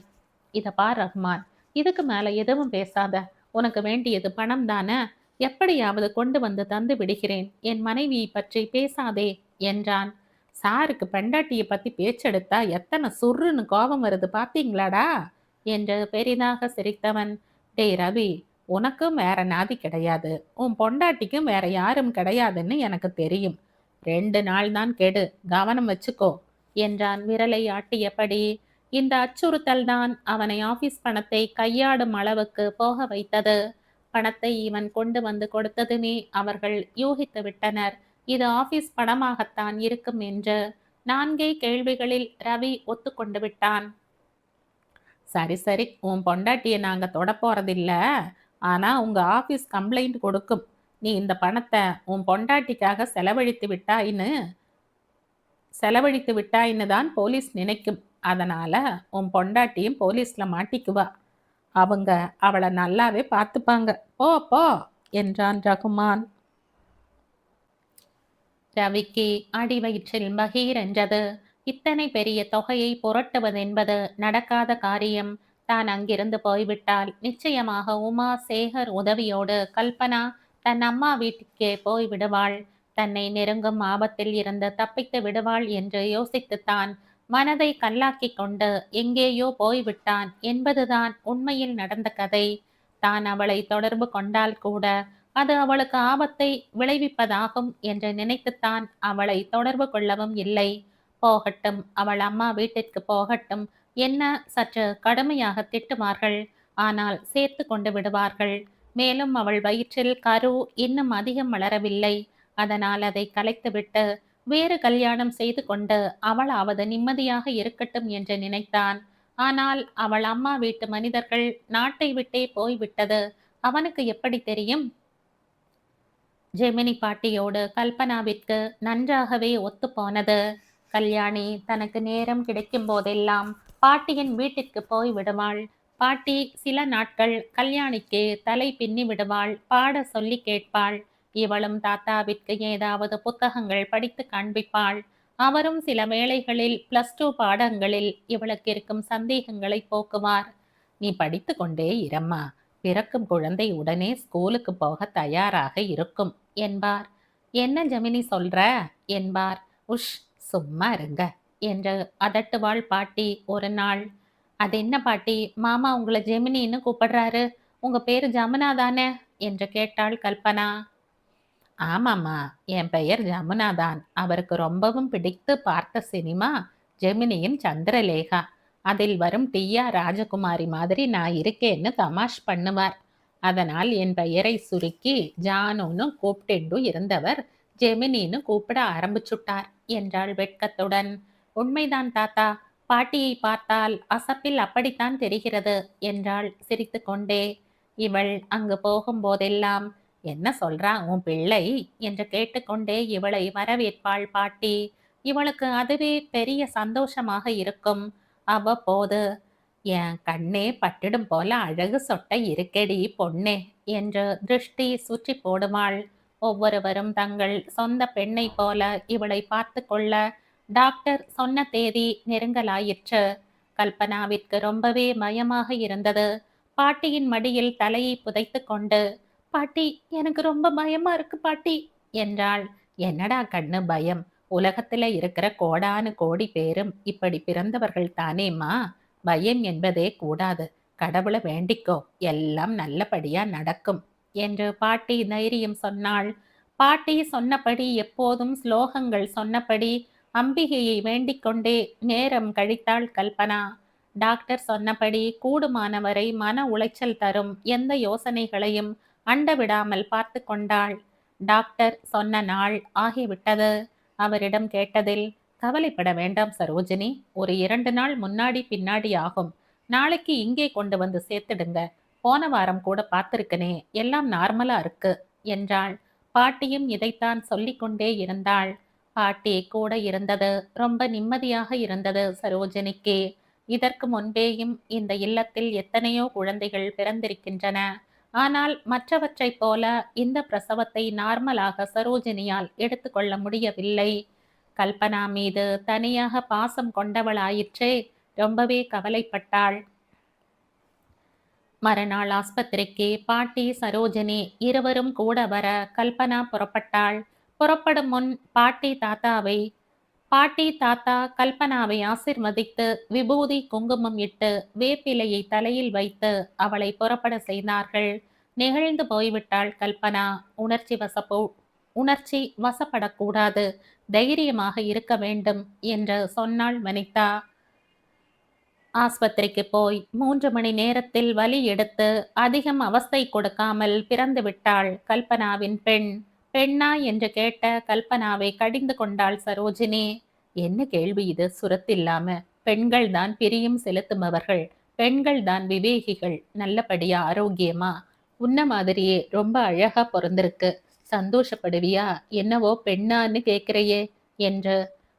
இத பார் ரஹ்மான், இதுக்கு மேல எதுவும் பேசாத, உனக்கு வேண்டியது பணம் தானே, எப்படியாவது கொண்டு வந்து தந்து விடுகிறேன், என் மனைவியை பற்றி பேசாதே என்றான். சாருக்கு பெண்டாட்டியை பத்தி பேச்செடுத்தா எத்தனை சுர்ருன்னு கோபம் வருது பாத்தீங்களாடா என்று பெரிதாக சிரித்தவன், டேய் ரவி, உனக்கும் வேற நாதி கிடையாது, உன் பொண்டாட்டிக்கும் வேற யாரும் கிடையாதுன்னு எனக்கு தெரியும். 2 நாள் தான் கெடு, கவனம் வச்சுக்கோ என்றான் விரலை ஆட்டியபடி. இந்த அச்சுறுத்தல் தான் அவனை ஆபீஸ் பணத்தை கையாடும் அளவுக்கு போக வைத்தது. பணத்தை இவன் கொண்டு வந்து கொடுத்ததுமே அவர்கள் யூகித்து விட்டனர், இது ஆபீஸ் பணமாகத்தான் இருக்கும் என்று. 4 கேள்விகளில் ரவி ஒத்துக்கொண்டு விட்டான். சரி சரி, உன் பொண்டாட்டியை நாங்க தொட போறதில்ல, ஆனா உங்க ஆபீஸ் கம்ப்ளைண்ட் கொடுக்கும், நீ இந்த பணத்தை உன் பொண்டாட்டிக்காக செலவழித்து விட்டாயின்னு தான் போலீஸ் நினைக்கும். அதனால உன் பொண்டாட்டியும் போலீஸ்ல மாட்டிக்குவா. அவங்க அவளை நல்லாவே பார்த்துப்பாங்க. போ போ என்றான் ரகுமான். ரவிக்கு அடிவயிற்றில் பகீரென்றது. இத்தனை பெரிய தொகையை புரட்டுவதென்பது நடக்காத காரியம். தான் அங்கிருந்து போய்விட்டால் நிச்சயமாக உமா சேகர் உதவியோடு கல்பனா தன் அம்மா வீட்டுக்கே போய்விடுவாள். தன்னை நெருங்கும் ஆபத்தில் இருந்து தப்பித்து விடுவாள் என்று யோசித்துத்தான் மனதை கல்லாக்கிக் கொண்டு எங்கேயோ போய்விட்டான் என்பதுதான் உண்மையில் நடந்த கதை. தான் அவளை தொடர்பு கொண்டால் கூட அது அவளுக்கு ஆபத்தை விளைவிப்பதாகும் என்று நினைத்துத்தான் அவளை தொடர்பு கொள்ளவும் இல்லை. போகட்டும், அவள் அம்மா வீட்டிற்கு போகட்டும், என்ன சற்று கடுமையாக திட்டுவார்கள், ஆனால் சேர்த்து கொண்டு விடுவார்கள். மேலும் அவள் வயிற்றில் கரு இன்னும் அதிகம் வளரவில்லை. அதனால் அதை கலைத்துவிட்டு வேறு கல்யாணம் செய்து கொண்டு அவளாவது நிம்மதியாக இருக்கட்டும் என்று நினைத்தான். ஆனால் அவள் அம்மா வீட்டு மனிதர்கள் நாட்டை விட்டே போய்விட்டது அவனுக்கு எப்படி தெரியும்? ஜெமினி பாட்டியோடு கல்பனாவிற்கு நன்றாகவே ஒத்து போனது. கல்யாணி தனக்கு நேரம் கிடைக்கும் போதெல்லாம் பாட்டியின் வீட்டிற்கு போய் விடுவாள். பாட்டி சில நாட்கள் கல்யாணிக்கு தலை பின்னி விடுவாள், பாட சொல்லி கேட்பாள். இவளும் தாத்தாவிற்கு ஏதாவது புத்தகங்கள் படித்து காண்பிப்பாள். அவரும் சில வேளைகளில் +2 பாடங்களில் இவளுக்கு இருக்கும் சந்தேகங்களை போக்குவார். நீ படித்து கொண்டே இரம்மா, பிறக்கும் குழந்தை உடனே ஸ்கூலுக்கு போக தயாராக இருக்கும் என்பார். என்ன ஜெமினி சொல்ற என்பார். உஷ், சும்மா இருங்க என்று அதட்டுவாள் பாட்டி ஒரு நாள். அது என்ன பாட்டி, மாமா உங்களை ஜெமினின்னு கூப்பிடுறாரு, உங்க பேரு ஜமுனா தானே என்று கேட்டாள் கல்பனா. ஆமாம்மா, என் பெயர் ஜமுனா தான். அவருக்கு ரொம்பவும் பிடித்து பார்த்த சினிமா ஜெமினியின் சந்திரலேகா. அதில் வரும் டி.ஆர். ராஜகுமாரி மாதிரி நான் இருக்கேன்னு தமாஷ் பண்ணுவார். அதனால் என் பெயரை சுருக்கி ஜானுன்னு கூப்பிட்டு இருந்தவர் ஜெமினின்னு கூப்பிட ஆரம்பிச்சுட்டார் என்றாள் வெட்கத்துடன். உண்மைதான் தாத்தா, பாட்டியை பார்த்தால் அசப்பில் அப்படித்தான் தெரிகிறது என்றாள் சிரித்து கொண்டே. இவள் அங்கு போகும்போதெல்லாம், என்ன சொல்றா உன் பிள்ளை என்று கேட்டுக்கொண்டே இவளை வரவேற்பாள் பாட்டி. இவளுக்கு அதுவே பெரிய சந்தோஷமாக இருக்கும். அவ்வப்போது, என் கண்ணே பட்டிடும் போல அழகு சொட்டை இருக்கடி பொண்ணே என்று திருஷ்டி சுற்றி போடுவாள். ஒவ்வொருவரும் தங்கள் சொந்த பெண்ணை போல இவளை பார்த்து கொள்ள டாக்டர் சொன்ன தேதி நெருங்கலாயிற்று. கல்பனாவிற்கு ரொம்பவே பயமாக இருந்தது. பாட்டியின் மடியில் தலையை புதைத்து கொண்டு, பாட்டி எனக்கு ரொம்ப பயமா இருக்கு பாட்டி என்றாள். என்னடா கண்ணு பயம், உலகத்துல இருக்கிற கோடானு கோடி பேரும் இப்படி பிறந்தவர்கள் தானேம்மா, பயம் என்பதே கூடாது, கடவுளை வேண்டிக்கோ, எல்லாம் நல்லபடியா நடக்கும் என்று பாட்டி தைரியம் சொன்னாள். பாட்டி சொன்னபடி எப்போதும் ஸ்லோகங்கள் சொன்னபடி அம்பிகையை வேண்டிக் கொண்டே நேரம் கழித்தாள் கல்பனா. டாக்டர் சொன்னபடி கூடுமானவரை மன உளைச்சல் தரும் எந்த யோசனைகளையும் அண்ட விடாமல் பார்த்து கொண்டாள். டாக்டர் சொன்ன நாள் ஆகிவிட்டது. அவரிடம் கேட்டதில், கவலைப்பட வேண்டாம் சரோஜினி, ஒரு 2 நாள் முன்னாடி பின்னாடி ஆகும், நாளைக்கு இங்கே கொண்டு வந்து சேர்த்துடுங்க. போன வாரம் கூட பார்த்திருக்கனே, எல்லாம் நார்மலா இருக்கு என்றாள். பாட்டியும் இதைத்தான் சொல்லிக் கொண்டே இருந்தாள். பாட்டி கூட இருந்தது ரொம்ப நிம்மதியாக இருந்தது சரோஜினிக்கு. இதற்கு முன்பேயும் இந்த இல்லத்தில் எத்தனையோ குழந்தைகள் பிறந்திருக்கின்றன. ஆனால் மற்றவற்றைப் போல இந்த பிரசவத்தை நார்மலாக சரோஜினியால் எடுத்துக்கொள்ள முடியவில்லை. கல்பனா மீது தனியாக பாசம் கொண்டவளாயிற்றே, ரொம்பவே கவலைப்பட்டாள். மறுநாள் ஆஸ்பத்திரிக்கு பாட்டி சரோஜினி இருவரும் கூட வர கல்பனா புறப்பட்டாள். புறப்படும் முன் பாட்டி தாத்தா கல்பனாவை ஆசிர்வதித்து விபூதி குங்குமம் இட்டு வேப்பிலையை தலையில் வைத்து அவளை புறப்பட செய்தார்கள். நெகிழ்ந்து போய்விட்டாள் கல்பனா. உணர்ச்சி வசப்படக்கூடாது, தைரியமாக இருக்க வேண்டும் என்று சொன்னாள் வனிதா. ஆஸ்பத்திரிக்கு போய் 3 மணி நேரத்தில் வலி எடுத்து அதிகம் அவஸ்தை கொடுக்காமல் பிறந்து விட்டாள் கல்பனாவின் பெண். பெண்ணா என்று கேட்ட கல்பனாவை கடிந்து கொண்டாள் சரோஜினி. என்ன கேள்வி இது சுரத்தில்லாம? பெண்கள் தான் பிரியும் செலுத்துபவர்கள், பெண்கள் தான் விவேகிகள். நல்லபடியா ஆரோக்கியமா உன்ன மாதிரியே ரொம்ப அழகா பிறந்திருக்கு. சந்தோஷப்படுவியா? என்னவோ பெண்ணான்னு கேட்கிறையே என்று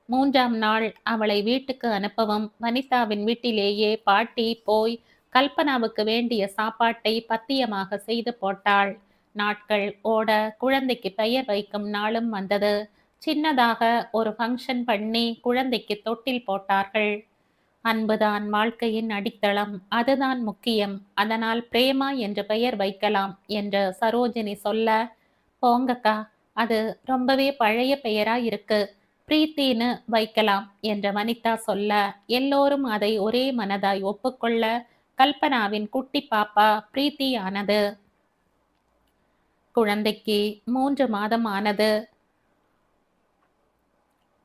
3ஆம் நாள் அவளை வீட்டுக்கு அனுப்பவும் வனிதாவின் வீட்டிலேயே பாட்டி போய் கல்பனாவுக்கு வேண்டிய சாப்பாட்டை பத்தியமாக செய்து போட்டாள். நாட்கள் ஓட குழந்தைக்கு பெயர் வைக்கும் நாளும் வந்தது. சின்னதாக ஒரு ஃபங்க்ஷன் பண்ணி குழந்தைக்கு தொட்டில் போட்டார்கள். அன்புதான் வாழ்க்கையின் அடித்தளம், அதுதான் முக்கியம். அதனால் பிரேமா என்று பெயர் வைக்கலாம் என்று சரோஜினி சொல்ல, போங்கக்கா, அது ரொம்பவே பழைய பெயரா இருக்கு, பிரீத்தின்னு வைக்கலாம் என்ற வனிதா சொல்ல, எல்லோரும் அதை ஒரே மனதாய் ஒப்புக்கொள்ள கல்பனாவின் குட்டி பாப்பா பிரீத்தி ஆனது. குழந்தைக்கு 3 மாதம் ஆனது.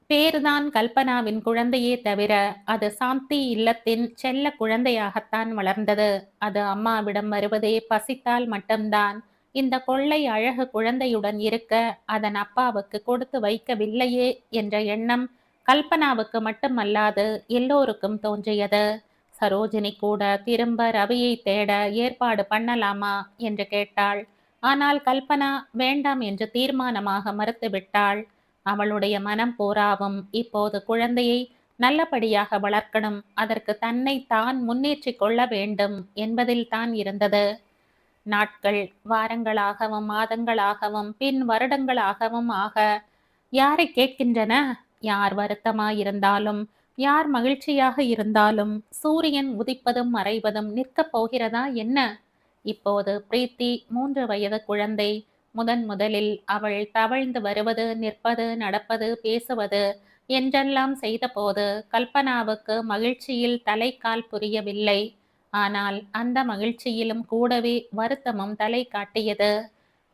பேருதான் கல்பனாவின் குழந்தையே தவிர அது சாந்தி இல்லத்தின் செல்ல குழந்தையாகத்தான் வளர்ந்தது. அது அம்மாவிடம் வருவதே பசித்தால் மட்டும்தான். இந்த கொள்ளை அழகு குழந்தையுடன் இருக்க அதன் அப்பாவுக்கு கொடுத்து வைக்கவில்லையே என்ற எண்ணம் கல்பனாவுக்கு மட்டுமல்லாது எல்லோருக்கும் தோன்றியது. சரோஜினி கூட திரும்ப ரவியை தேட ஏற்பாடு பண்ணலாமா என்று கேட்டாள். ஆனால் கல்பனா வேண்டாம் என்று தீர்மானமாக மறுத்துவிட்டாள். அவளுடைய மனம் பூராவும் இப்போது குழந்தையை நல்லபடியாக வளர்க்கணும், அதற்கு தன்னை தான் முன்னேற்றி கொள்ள வேண்டும் என்பதில் தான் இருந்தது. நாட்கள் வாரங்களாகவும் மாதங்களாகவும் பின் வருடங்களாகவும் ஆக யாரை கேட்கின்றன? யார் வருத்தமாயிருந்தாலும், யார் மகிழ்ச்சியாக இருந்தாலும் சூரியன் உதிப்பதும் மறைவதும் நிற்கப் போகிறதா என்ன? இப்போது பிரீத்தி 3 வயது குழந்தை. முதலில் அவள் தவழ்ந்து வருவது, நிற்பது, நடப்பது, பேசுவது என்றெல்லாம் செய்தபோது கல்பனாவுக்கு மகிழ்ச்சியில் தலைக்கால் புரியவில்லை. ஆனால் அந்த மகிழ்ச்சியிலும் கூடவே வருத்தமும் தலை காட்டியது.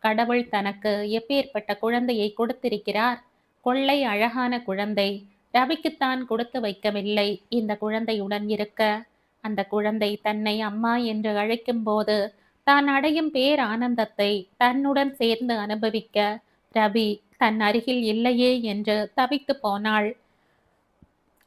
கடவுள் தனக்கு எப்பேற்பட்ட குழந்தையை கொடுத்திருக்கிறார்! கொள்ளை அழகான குழந்தை. ரவிக்குத்தான் கொடுத்து வைக்கவில்லை இந்த குழந்தையுடன் இருக்க. அந்த குழந்தை தன்னை அம்மா என்று அழைக்கும் போது தான் அடையும் பேர் ஆனந்தத்தை தன்னுடன் சேர்ந்து அனுபவிக்க ரவி தன் அருகில் இல்லையே என்று தவித்து போனாள்.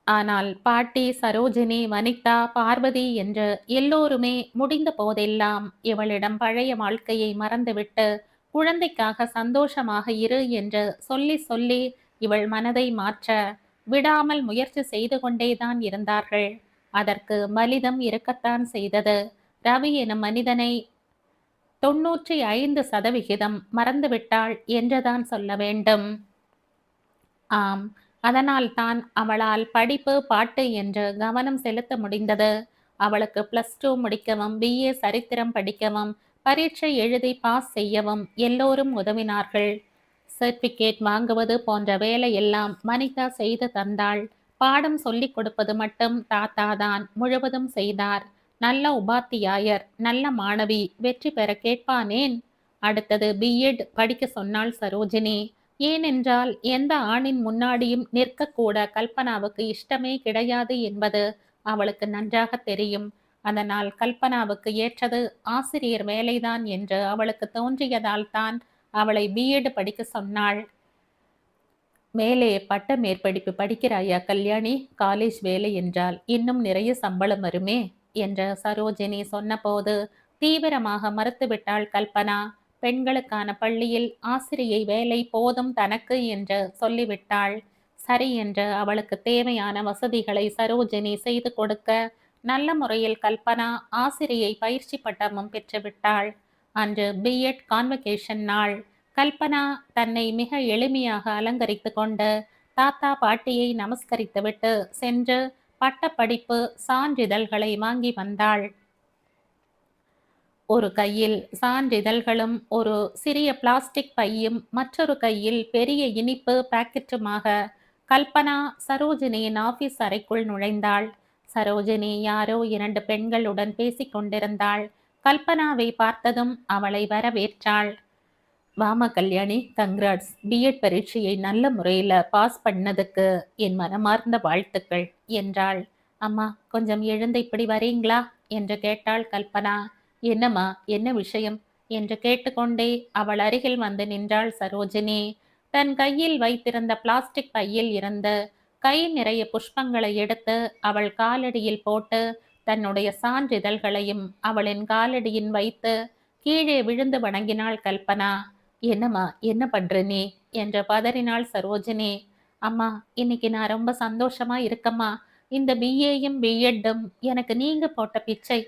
ஆனால் பாட்டி, சரோஜினி, வனிதா, பார்வதி என்று எல்லோருமே முடிந்த போதெல்லாம் இவளிடம் பழைய வாழ்க்கையை மறந்துவிட்டு குழந்தைக்காக சந்தோஷமாக இரு என்று சொல்லி சொல்லி இவள் மனதை மாற்ற விடாமல் முயற்சி செய்து கொண்டேதான் இருந்தார்கள். அதற்கு பலிதம் இருக்கத்தான் செய்தது. ரவி எனும் மனிதனை 95% மறந்துவிட்டாள் என்றுதான் சொல்ல வேண்டும். ஆம், அதனால் தான் அவளால் படிப்பு, பாட்டு என்று கவனம் செலுத்த முடிந்தது. அவளுக்கு +2 முடிக்கவும், BA சரித்திரம் படிக்கவும், பரீட்சை எழுதி பாஸ் செய்யவும் எல்லோரும் உதவினார்கள். சர்டிபிகேட் வாங்குவது போன்ற வேலையெல்லாம் வனிதா செய்து தந்தாள். பாடம் சொல்லிக் கொடுப்பது மட்டும் தாத்தாதான் முழுவதும் செய்தார். நல்ல உபாத்தியாயர், நல்ல மாணவி, வெற்றி பெற கேட்பானேன்? அடுத்தது B.Ed படிக்க சொன்னாள் சரோஜினி. ஏனென்றால் எந்த ஆணின் முன்னாடியும் நிற்கக்கூட கல்பனாவுக்கு இஷ்டமே கிடையாது என்பது அவளுக்கு நன்றாக தெரியும். அதனால் கல்பனாவுக்கு ஏற்றது ஆசிரியர் வேலைதான் என்று அவளுக்கு தோன்றியதால் தான் அவளை B.Ed படிக்க சொன்னாள். மேலே பட்ட மேற்படிப்பு படிக்கிறாயா கல்யாணி? காலேஜ் வேலை என்றால் இன்னும் நிறைய சம்பளம் வருமே என்று சரோஜினி சொன்னபோது தீவிரமாக மறுத்துவிட்டாள் கல்பனா. பெண்களுக்கான பள்ளியில் ஆசிரியை வேலை போதும் தனக்கு என்று சொல்லிவிட்டாள். சரி என்று அவளுக்கு தேவையான வசதிகளை சரோஜினி செய்து கொடுக்க நல்ல முறையில் கல்பனா ஆசிரியை பயிற்சி பட்டமும் பெற்றுவிட்டாள். அன்று பிஎட் கான்வகேஷன் நாள். கல்பனா தன்னை மிக எளிமையாக அலங்கரித்து கொண்டு தாத்தா பாட்டியை நமஸ்கரித்துவிட்டு சென்று பட்டப்படிப்பு சான்றிதழ்களை வாங்கி வந்தாள். ஒரு கையில் சான்றிதழ்களும் ஒரு சிறிய பிளாஸ்டிக் பையும் மற்றொரு கையில் பெரிய இனிப்பு பாக்கெட்டுமாக கல்பனா சரோஜினியின் ஆபீஸ் அறைக்குள் நுழைந்தாள். சரோஜினி யாரோ 2 பெண்களுடன் பேசிக் கொண்டிருந்தாள். கல்பனாவை பார்த்ததும் அவளை வரவேற்றாள். வாமா கல்யாணி, கங்க்ராட்ஸ். பிஎட் பரீட்சையை நல்ல முறையில் பாஸ் பண்ணதுக்கு என் மனமார்ந்த வாழ்த்துக்கள் என்றாள். அம்மா, கொஞ்சம் எழுந்து இப்படி வரீங்களா என்று கேட்டாள் கல்பனா. என்னம்மா, என்ன விஷயம் என்று கேட்டுக்கொண்டே அவள் அருகில் வந்து நின்றாள் சரோஜினி. தன் கையில் வைத்திருந்த பிளாஸ்டிக் பையில் இருந்து கை நிறைய புஷ்பங்களை எடுத்து அவள் காலடியில் போட்டு தன்னுடைய சான்றிதழ்களையும் அவளின் காலடியின் வைத்து கீழே விழுந்து வணங்கினாள் கல்பனா. என்னம்மா, என்ன பண்ற நீ என்று பதறினாள் சரோஜினி. அம்மா, இன்னைக்கு நான் ரொம்ப சந்தோஷமா இருக்கம்மா. இந்த பிஏயும் பிஎட்டும் எனக்கு நீங்க போட்ட பிச்சை.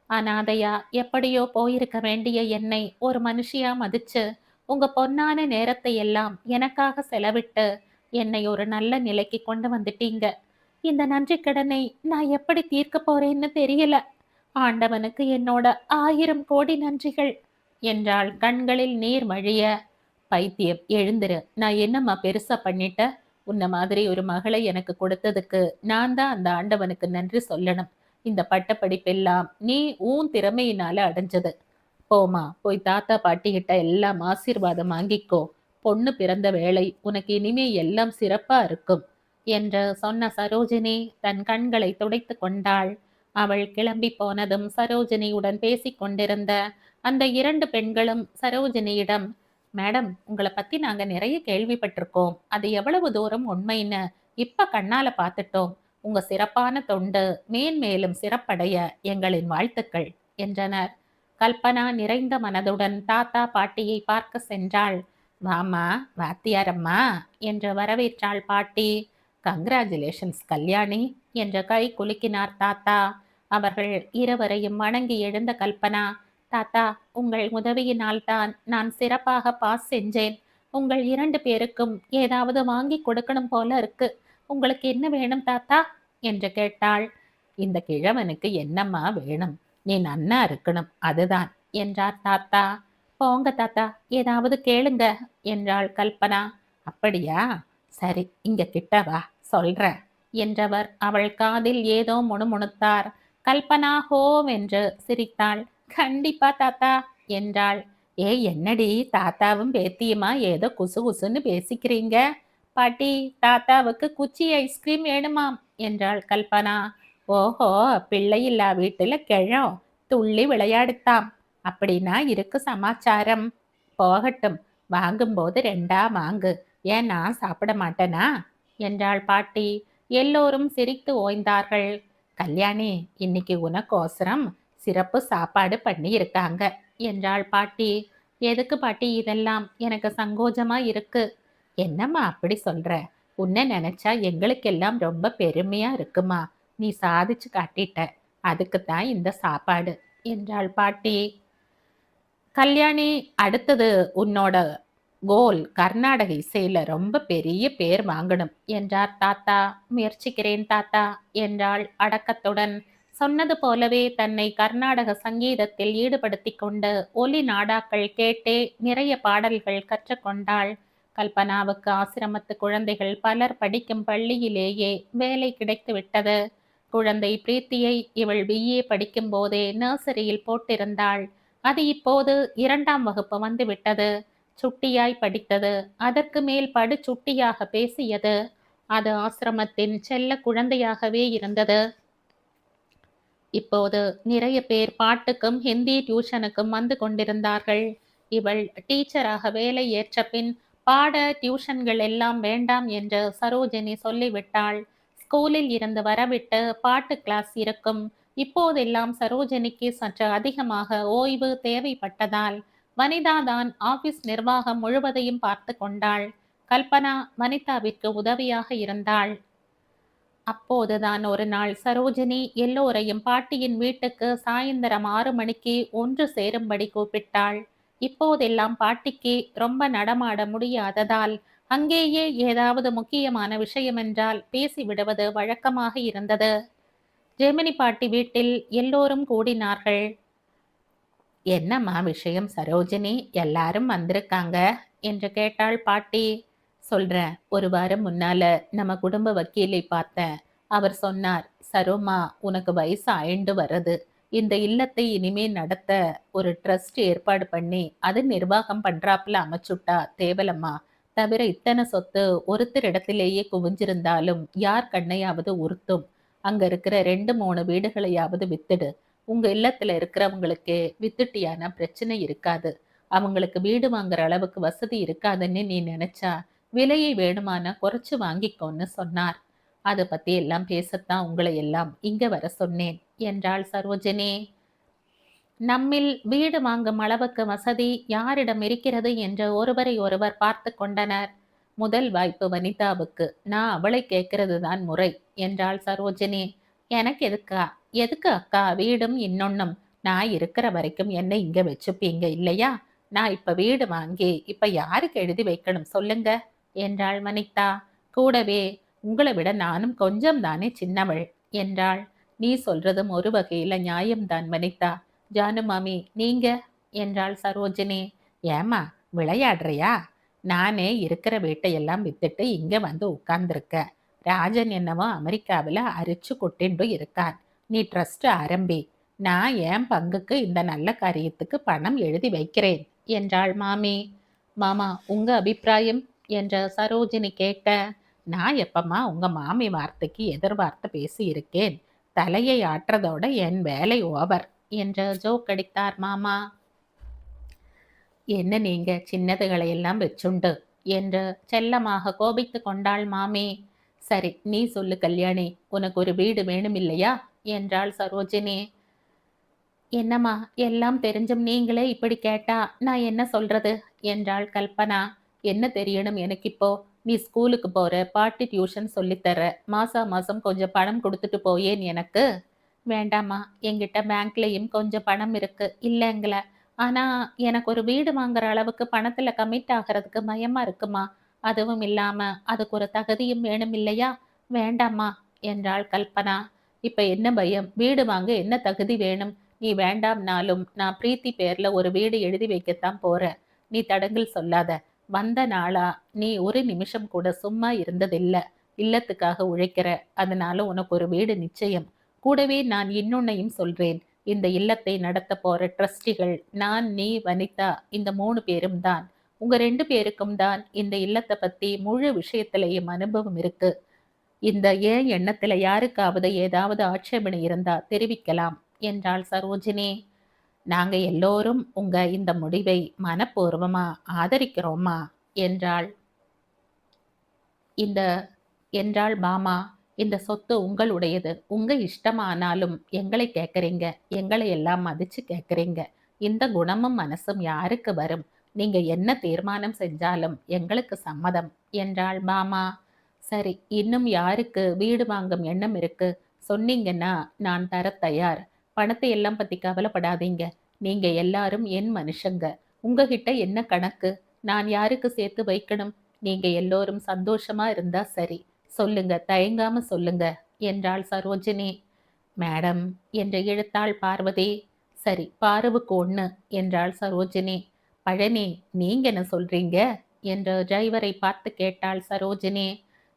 அனாதையா எப்படியோ போயிருக்க வேண்டிய என்னை ஒரு மனுஷியா மதிச்சு உங்க பொன்னான நேரத்தை எல்லாம் எனக்காக செலவிட்டு என்னை ஒரு நல்ல நிலைக்கு கொண்டு வந்துட்டீங்க. இந்த நன்றி கடனை நான் எப்படி தீர்க்க போறேன்னு தெரியல. ஆண்டவனுக்கு என்னோட 1000 கோடி நன்றிகள் என்றாள் கண்களில் நீர் வழிய. பைத்தியம், எழுந்திரு. நான் என்னம்மா பெருசா பண்ணிட்ட? உன்ன மாதிரி ஒரு மகளை எனக்கு கொடுத்ததுக்கு நான் தான் அந்த ஆண்டவனுக்கு நன்றி சொல்லணும். இந்த பட்டப்படிப்பெல்லாம் நீ உன் திறமையினால அடைஞ்சது. போமா, போய் தாத்தா பாட்டிகிட்ட எல்லாம் ஆசீர்வாதம் வாங்கிக்கோ. பொண்ணு பிறந்த வேளை உனக்கு இனிமே எல்லாம் சிறப்பா இருக்கும் என்று சொன்ன சரோஜினி தன் கண்களை துடைத்து கொண்டாள். அவள் கிளம்பி போனதும் சரோஜினியுடன் பேசிக் கொண்டிருந்த அந்த 2 பெண்களும் சரோஜினியிடம், மேடம், உங்களை பத்தி நாங்க நிறைய கேள்விப்பட்டிருக்கோம். அது எவ்வளவு தூரம் உண்மைன்னு இப்ப கண்ணால பார்த்துட்டோம். உங்க சிறப்பான தொண்டு மேன்மேலும் சிறப்படைய எங்களின் வாழ்த்துக்கள் என்றனர். கல்பனா நிறைந்த மனதுடன் தாத்தா பாட்டியை பார்க்க சென்றாள். வாமா வாத்தியாரம்மா என்று வரவேற்றாள் பாட்டி. கங்க்ராச்சுலேஷன்ஸ் கல்யாணி என்ற கை குலுக்கினார் தாத்தா. அவர்கள் இருவரையும் வணங்கி எழுந்த கல்பனா, தாத்தா, உங்கள் உதவியினால் தான் நான் சிறப்பாக பாஸ் செஞ்சேன். உங்கள் 2 பேருக்கும் ஏதாவது வாங்கி கொடுக்கணும் போல இருக்கு. உங்களுக்கு என்ன வேணும் தாத்தா என்று கேட்டாள். இந்த கிழவனுக்கு என்னம்மா வேணும்? நீ நன்னா இருக்கணும், அதுதான் என்றார் தாத்தா. போங்க தாத்தா, ஏதாவது கேளுங்க என்றாள் கல்பனா. அப்படியா, சரி, இங்க கிட்ட வா, சொல்றேன் என்றவர் அவள் காதில் ஏதோ முணுமுணுத்தார். கல்பனா ஹோவென்று சிரித்தாள். கண்டிப்பா தாத்தா என்றாள். என்னடி, தாத்தாவும் பேத்தியுமா ஏதோ குசு குசுன்னு பேசிக்கிறீங்க? பாட்டி, தாத்தாவுக்கு குச்சி ஐஸ்கிரீம் வேணுமாம் என்றாள் கல்பனா. ஓஹோ, பிள்ளையில்லா வீட்டுல கிழம் துள்ளி விளையாடுத்தாம். அப்படின்னா இருக்கு சமாச்சாரம். போகட்டும், வாங்கும்போது 2ஆ வாங்கு. ஏன் நான் சாப்பிட மாட்டேனா என்றாள் பாட்டி. எல்லோரும் சிரித்து ஓய்ந்தார்கள். கல்யாணி, இன்னைக்கு உனக்கோசரம் சிறப்பு சாப்பாடு பண்ணி இருக்காங்க என்றாள் பாட்டி. எதுக்கு பாட்டி இதெல்லாம்? எனக்கு சங்கோஜமா இருக்கு. என்னம்மா அப்படி சொல்ற? உன்னை நினைச்சா எங்களுக்கெல்லாம் ரொம்ப பெருமையா இருக்குமா. நீ சாதிச்சு காட்டிட்ட, அதுக்குத்தான் இந்த சாப்பாடு என்றாள் பாட்டி. கல்யாணி, அடுத்தது உன்னோட கோல் கர்நாடக இசையில ரொம்ப பெரிய பேர் வாங்கணும் என்றார் தாத்தா. முயற்சிக்கிறேன் தாத்தா என்றாள் அடக்கத்துடன். சொன்னது போலவே தன்னை கர்நாடக சங்கீதத்தில் ஈடுபடுத்தி கொண்டு ஒலி நாடாக்கள் கேட்டே நிறைய பாடல்கள் கற்றுக்கொண்டாள். கல்பனாவுக்கு ஆசிரமத்து குழந்தைகள் பலர் படிக்கும் பள்ளியிலேயே வேலை கிடைத்து விட்டது. குழந்தை பிரீத்தியை இவள் பிஏ படிக்கும் போதே நர்சரியில் போட்டிருந்தாள். அது இப்போது 2ஆம் வகுப்பு வந்து விட்டது. சுட்டியாய் படித்தது. அதற்கு மேல் படு சுட்டியாக பேசியது. அது ஆசிரமத்தின் செல்ல குழந்தையாகவே இருந்தது. இப்போது நிறைய பேர் பாட்டுக்கும் ஹிந்தி டியூஷனுக்கும் வந்து கொண்டிருந்தார்கள். இவள் டீச்சராக வேலை ஏற்ற பின் பாட டியூஷன்கள் எல்லாம் வேண்டாம் என்று சரோஜினி சொல்லிவிட்டாள். ஸ்கூலில் இருந்து வரவிட்டு பாட்டு கிளாஸ் இருக்கும். இப்போதெல்லாம் சரோஜனிக்கு சற்று அதிகமாக ஓய்வு தேவைப்பட்டதால் வனிதா தான் ஆபீஸ் நிர்வாகம் முழுவதையும் பார்த்து கொண்டாள். கல்பனா வனிதாவிற்கு உதவியாக இருந்தாள். அப்போதுதான் ஒரு நாள் சரோஜினி எல்லோரையும் பாட்டியின் வீட்டுக்கு சாயந்தரம் 6 மணிக்கு ஒன்று சேரும்படி கூப்பிட்டாள். இப்போதெல்லாம் பாட்டிக்கு ரொம்ப நடமாட முடியாததால் அங்கேயே ஏதாவது முக்கியமான விஷயமென்றால் பேசிவிடுவது வழக்கமாக இருந்தது. ஜெமினி பாட்டி வீட்டில் எல்லோரும் கூடினார்கள். என்னம்மா விஷயம் சரோஜினி, எல்லாரும் வந்திருக்காங்க என்று கேட்டாள் பாட்டி. சொல்றேன், ஒரு வாரம் முன்னால நம்ம குடும்ப வக்கீலை பார்த்தேன். அவர் சொன்னார், சரோமா, உனக்கு வயசு ஆயிண்டு வருது, இந்த இல்லத்தை இனிமே நடத்த ஒரு ட்ரஸ்ட் ஏற்பாடு பண்ணி அது நிர்வாகம் பண்றாப்புல அமைச்சுட்டா தேவலம்மா. தவிர இத்தனை சொத்து ஒருத்தர் இடத்திலேயே குவிஞ்சிருந்தாலும் யார் கண்ணையாவது உறுத்தும். அங்க இருக்கிற 2-3 வீடுகளையாவது வித்துடு. உங்க இல்லத்துல இருக்கிறவங்களுக்கு வித்துட்டியானா பிரச்சனை இருக்காது. அவங்களுக்கு வீடு வாங்குற அளவுக்கு வசதி இருக்காதுன்னு நீ நினைச்சா விலையை வேணுமானா குறைச்சு வாங்கிக்கோன்னு சொன்னார். அதை பத்தி எல்லாம் பேசத்தான் உங்களை எல்லாம் இங்க வர சொன்னேன் என்றாள் சரோஜினி. நம்மில் வீடு வாங்கும் அளவுக்கு வசதி யாரிடம் இருக்கிறது என்று ஒருவரை ஒருவர் பார்த்து கொண்டனர். முதல் வாய்ப்பு வனிதாவுக்கு, நான் அவளை கேட்கறது தான் முறை என்றாள் சரோஜினி. எனக்கு எதுக்கு அக்கா வீடும் இன்னொன்னும்? நான் இருக்கிற வரைக்கும் என்னை இங்க வச்சுப்பீங்க இல்லையா? நான் இப்ப வீடு வாங்கி இப்ப யாருக்கு எழுதி வைக்கணும் சொல்லுங்க என்றாள் வனிதா. கூடவே, உங்களை விட நானும் கொஞ்சம் தானே சின்னவள் என்றாள். நீ சொல்றதும் ஒரு வகையில நியாயம்தான் வனிதா. ஜானு மாமி, நீங்க என்றாள் சரோஜினி. ஏமா விளையாடுறியா? நானே இருக்கிற வீட்டையெல்லாம் வித்துட்டு இங்க வந்து உட்கார்ந்துருக்கேன். ராஜன் என்னவோ அமெரிக்காவில் அரிச்சு கொட்டிண்டு இருக்கான். நீ ட்ரஸ்ட் ஆரம்பி, நான் என் பங்குக்கு இந்த நல்ல காரியத்துக்கு பணம் எழுதி வைக்கிறேன் என்றாள் மாமி. மாமா, உங்க அபிப்பிராயம் என்ற சரோஜினி கேட்க, நான் எப்பமா உங்க மாமி வார்த்தைக்கு எதிர்வார்த்தை பேசி இருக்கேன். தலையை ஆற்றதோட என் வேலை ஓவர் என்று ஜோக் அடித்தார் மாமா. என்ன நீங்க சின்னதுகளை எல்லாம் வச்சுண்டு என்று செல்லமாக கோபித்து கொண்டாள் மாமி. சரி, நீ சொல்லு கல்யாணி, உனக்கு ஒரு வீடு வேணும் இல்லையா என்றாள் சரோஜினி. என்னம்மா, எல்லாம் தெரிஞ்சும் நீங்களே இப்படி கேட்டா நான் என்ன சொல்றது என்றாள் கல்பனா. என்ன தெரியணும் எனக்கு இப்போ? நீ ஸ்கூலுக்கு போற, பாட்டி டியூஷன் சொல்லித்தர, மாசம் கொஞ்சம் பணம் கொடுத்துட்டு போயேன் எனக்கு. வேண்டாம்மா, என்கிட்ட பேங்க்லயும் கொஞ்சம் பணம் இருக்கு, இல்லைங்கள. ஆனா எனக்கு ஒரு வீடு வாங்குற அளவுக்கு பணத்துல கமிட் ஆகிறதுக்கு பயமா இருக்குமா. அதுவும் இல்லாம அதுக்கு ஒரு தகுதியும் வேணும் இல்லையா? வேண்டாம்மா என்றாள் கல்பனா. இப்ப என்ன பயம்? வீடு வாங்க என்ன தகுதி வேணும்? நீ வேண்டாம்னாலும் நான் பிரீத்தி பேர்ல ஒரு வீடு எழுதி வைக்கத்தான் போறேன். நீ தடங்கல் சொல்லாத. வந்த நாளா நீ ஒரு நிமிஷம் கூட சும்மா இருந்ததில்ல. இல்லத்துக்காக உழைக்கிற, அதனால உனக்கு ஒரு வீடு நிச்சயம். கூடவே நான் இன்னொன்னையும் சொல்றேன். இந்த இல்லத்தை நடத்த போற ட்ரஸ்டிகள் நான், நீ, வனிதா, இந்த 3 பேரும் தான். உங்க 2 பேருக்கும் தான் இந்த இல்லத்தை பத்தி முழு விஷயத்திலையும் அனுபவம் இருக்கு. இந்த ஏன் எண்ணத்துல யாருக்காவது ஏதாவது ஆட்சேபனை இருந்தா தெரிவிக்கலாம் என்றாள் சரோஜினி. நாங்க எல்லோரும் உங்க இந்த முடிவை மனப்பூர்வமா ஆதரிக்கிறோமா என்றாள். இந்த என்றாள் பாமா. இந்த சொத்து உங்களுடையது. உங்க இஷ்டமானாலும் எங்களை கேட்குறீங்க, எங்களை எல்லாம் மதிச்சு கேட்குறீங்க. இந்த குணமும் மனசும் யாருக்கு வரும்? நீங்க என்ன தீர்மானம் செஞ்சாலும் எங்களுக்கு சம்மதம் என்றாள் பாமா. சரி, இன்னும் யாருக்கு வீடு வாங்கும் எண்ணம் இருக்கு சொன்னீங்கன்னா நான் தர தயார். பணத்தை எல்லாம் பத்தி கவலைப்படாதீங்க. நீங்க எல்லாரும் என் மனுஷங்க. உங்ககிட்ட என்ன கணக்கு? நான் யாருக்கு சேர்த்து வைக்கணும்? நீங்க எல்லோரும் சந்தோஷமா இருந்தா சரி. சொல்லுங்க, தயங்காம சொல்லுங்க என்றாள் சரோஜினி. மேடம் என்று இழுத்தாள் பார்வதி. சரி, பாருவுக்கு 1 என்றாள் சரோஜினி. பழனி, நீங்க என்ன சொல்றீங்க என்று டிரைவரை பார்த்து கேட்டாள் சரோஜினி.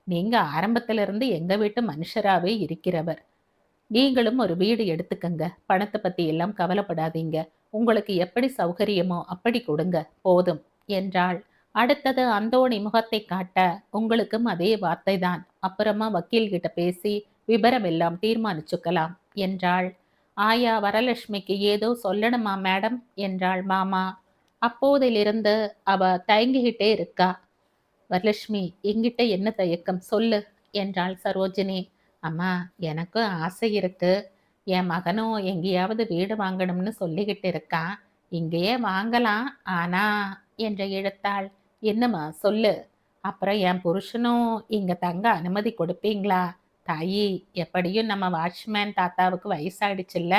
நீங்க ஆரம்பத்திலிருந்து எங்க வீட்டு மனுஷராவே இருக்கிறவர். நீங்களும் ஒரு வீடு எடுத்துக்கங்க. பணத்தை பத்தி எல்லாம் கவலைப்படாதீங்க. உங்களுக்கு எப்படி சௌகரியமோ அப்படி கொடுங்க, போதும் என்றாள். அடுத்தது அந்தோணி முகத்தை காட்ட, உங்களுக்கும் அதே வார்த்தை தான். அப்புறமா வக்கீல் கிட்ட பேசி விபரம் எல்லாம் தீர்மானிச்சுக்கலாம் என்றாள். ஆயா வரலட்சுமிக்கு ஏதோ சொல்லணுமா மேடம் என்றாள் மாமா. அப்போதிலிருந்து அவ தயங்கிக்கிட்டே இருக்கா. வரலட்சுமி, எங்கிட்ட என்ன தயக்கம் சொல்லு என்றாள் சரோஜினி. அம்மா, எனக்கும் ஆசை இருக்கு. என் மகனும் எங்கேயாவது வீடு வாங்கணும்னு சொல்லிக்கிட்டு இருக்கான். இங்கேயே வாங்கலாம். ஆனா என்று இழுத்தாள். என்னம்மா சொல்லு. அப்புறம் என் புருஷனும் இங்க தங்க அனுமதி கொடுப்பீங்களா? தாயி, எப்படியும் நம்ம வாட்ச்மேன் தாத்தாவுக்கு வயசாயிடுச்சுல்ல.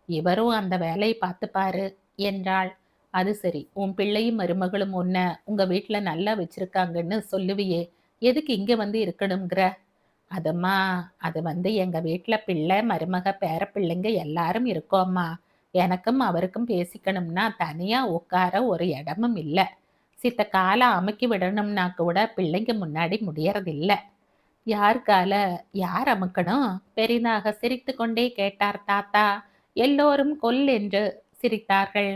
இவரும் அந்த வேலையை பார்த்துப்பாரு என்றாள். அது சரி, உன் பிள்ளையும் மருமகளும் உன்னை உங்க வீட்டுல நல்லா வச்சிருக்காங்கன்னு சொல்லுவியே, எதுக்கு இங்க வந்து இருக்கணுங்கிற? அதும்மா, அது எங்க வீட்ல பிள்ளை, மருமக, பேரப்பிள்ளைங்க எல்லாரும் இருக்கோம்மா. எனக்கும் அவருக்கும் பேசிக்கணும்னா தனியா உட்கார ஒரு இடமும் இல்ல. சித்த கால அமுக்கி விடணும்னா கூட பிள்ளைங்க முன்னாடி முடியறதில்ல. யார் கால யார் அமுக்கணும்? பெரிதாக சிரித்துக்கொண்டே கேட்டார் தாத்தா. எல்லோரும் கொல் என்று சிரித்தார்கள்.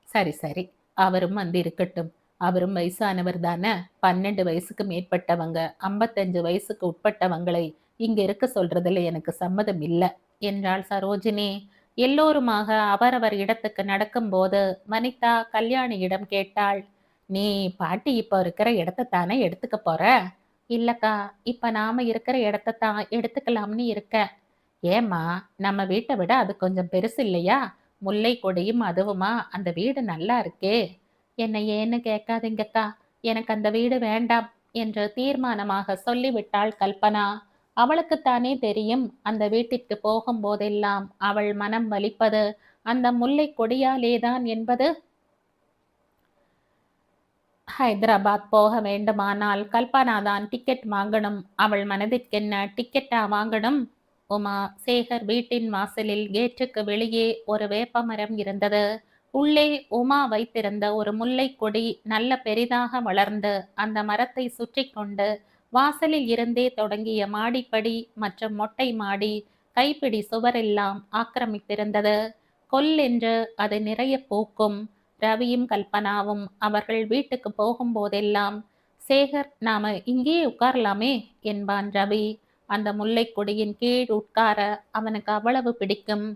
சரி சரி, அவரும் வந்து இருக்கட்டும். அவரும் வயசானவர் தானே. 12 வயசுக்கு மேற்பட்டவங்க 55 வயசுக்கு உட்பட்டவங்களை இங்க இருக்க சொல்றதுல எனக்கு சம்மதம் இல்ல என்றாள் சரோஜினி. எல்லோருமாக அவரவர் இடத்துக்கு நடக்கும்போது வனிதா கல்யாணியிடம் கேட்டாள். நீ பாட்டி இப்ப இருக்கிற இடத்த தானே எடுத்துக்க போற? இல்லக்கா, இப்ப நாம இருக்கிற இடத்த தான் எடுத்துக்கலாம்னு இருக்க. ஏம்மா, நம்ம வீட்டை விட அது கொஞ்சம் பெருசு இல்லையா? முல்லை கொடியும் அதுவுமா அந்த வீடு நல்லா இருக்கே. என்னை ஏன்னு கேட்காதீங்கக்கா, எனக்கு அந்த வீடு வேண்டாம் என்று தீர்மானமாக சொல்லிவிட்டாள் கல்பனா. அவளுக்குத்தானே தெரியும், அந்த வீட்டிற்கு போகும்போதெல்லாம் அவள் மனம் வலிப்பது அந்த முல்லை கொடியாலேதான் என்பது. ஹைதராபாத் போக வேண்டுமானால் கல்பனா தான் டிக்கெட் வாங்கணும். அவள் மனதிற்கென்ன டிக்கெட்டா வாங்கணும்? உமா, சேகர் வீட்டின் வாசலில் கேட்டுக்கு வெளியே ஒரு வேப்பமரம் இருந்தது. உள்ளே உமா வைத்திருந்த ஒரு முல்லை கொடி நல்ல பெரிதாக வளர்ந்து அந்த மரத்தை சுற்றி கொண்டு வாசலில் இருந்தே தொடங்கிய மாடிப்படி மற்றும் மொட்டை மாடி கைப்பிடி சுவரெல்லாம் ஆக்கிரமித்திருந்தது. கொல்லென்று அது நிறைய பூக்கும். ரவியும் கல்பனாவும் அவர்கள் வீட்டுக்கு போகும்போதெல்லாம், சேகர், நாம இங்கேயே உட்காரலாமே என்பான் ரவி. அந்த முல்லைக் கொடியின் கீழ் உட்கார அவனுக்கு அவ்வளவு பிடிக்கும்.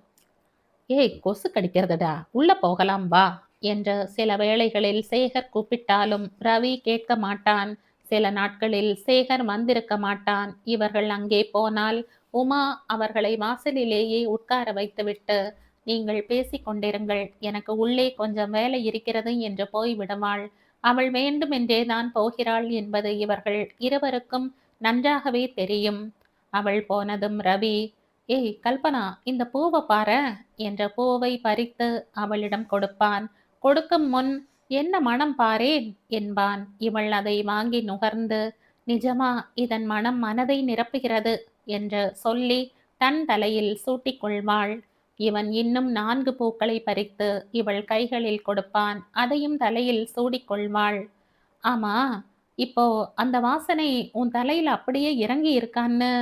ஏய், கொசு கடிக்கிறதுடா, உள்ள போகலாம் வா என்று சில வேளைகளில் சேகர் கூப்பிட்டாலும் ரவி கேட்க மாட்டான். சில நாட்களில் சேகர் வந்திருக்க மாட்டான். இவர்கள் அங்கே போனால் உமா அவர்களை வாசலிலேயே உட்கார வைத்துவிட்டு, நீங்கள் பேசிக் கொண்டிருங்கள், எனக்கு உள்ளே கொஞ்சம் வேலை இருக்கிறது என்று போய்விடுவாள். அவள் வேண்டுமென்றே தான் போகிறாள் என்பது இவர்கள் இருவருக்கும் நன்றாகவே தெரியும். அவள் போனதும் ரவி, ஏய் கல்பனா, இந்த பூவை பாரு என்ற பூவை பறித்து அவளிடம் கொடுப்பான். கொடுக்கும் முன், என்ன மனம் பாரேன் என்பான். இவள் அதை வாங்கி நுகர்ந்து, நிஜமா இதன் மனம் மனதை நிரப்புகிறது என்று சொல்லி தன் தலையில் சூட்டிக் கொள்வாள். இவன் இன்னும் 4 பூக்களை பறித்து இவள் கைகளில் கொடுப்பான். அதையும் தலையில் சூடிக்கொள்வாள். ஆமா, இப்போ அந்த வாசனை உன் தலையில அப்படியே இறங்கி இருக்கான்னு.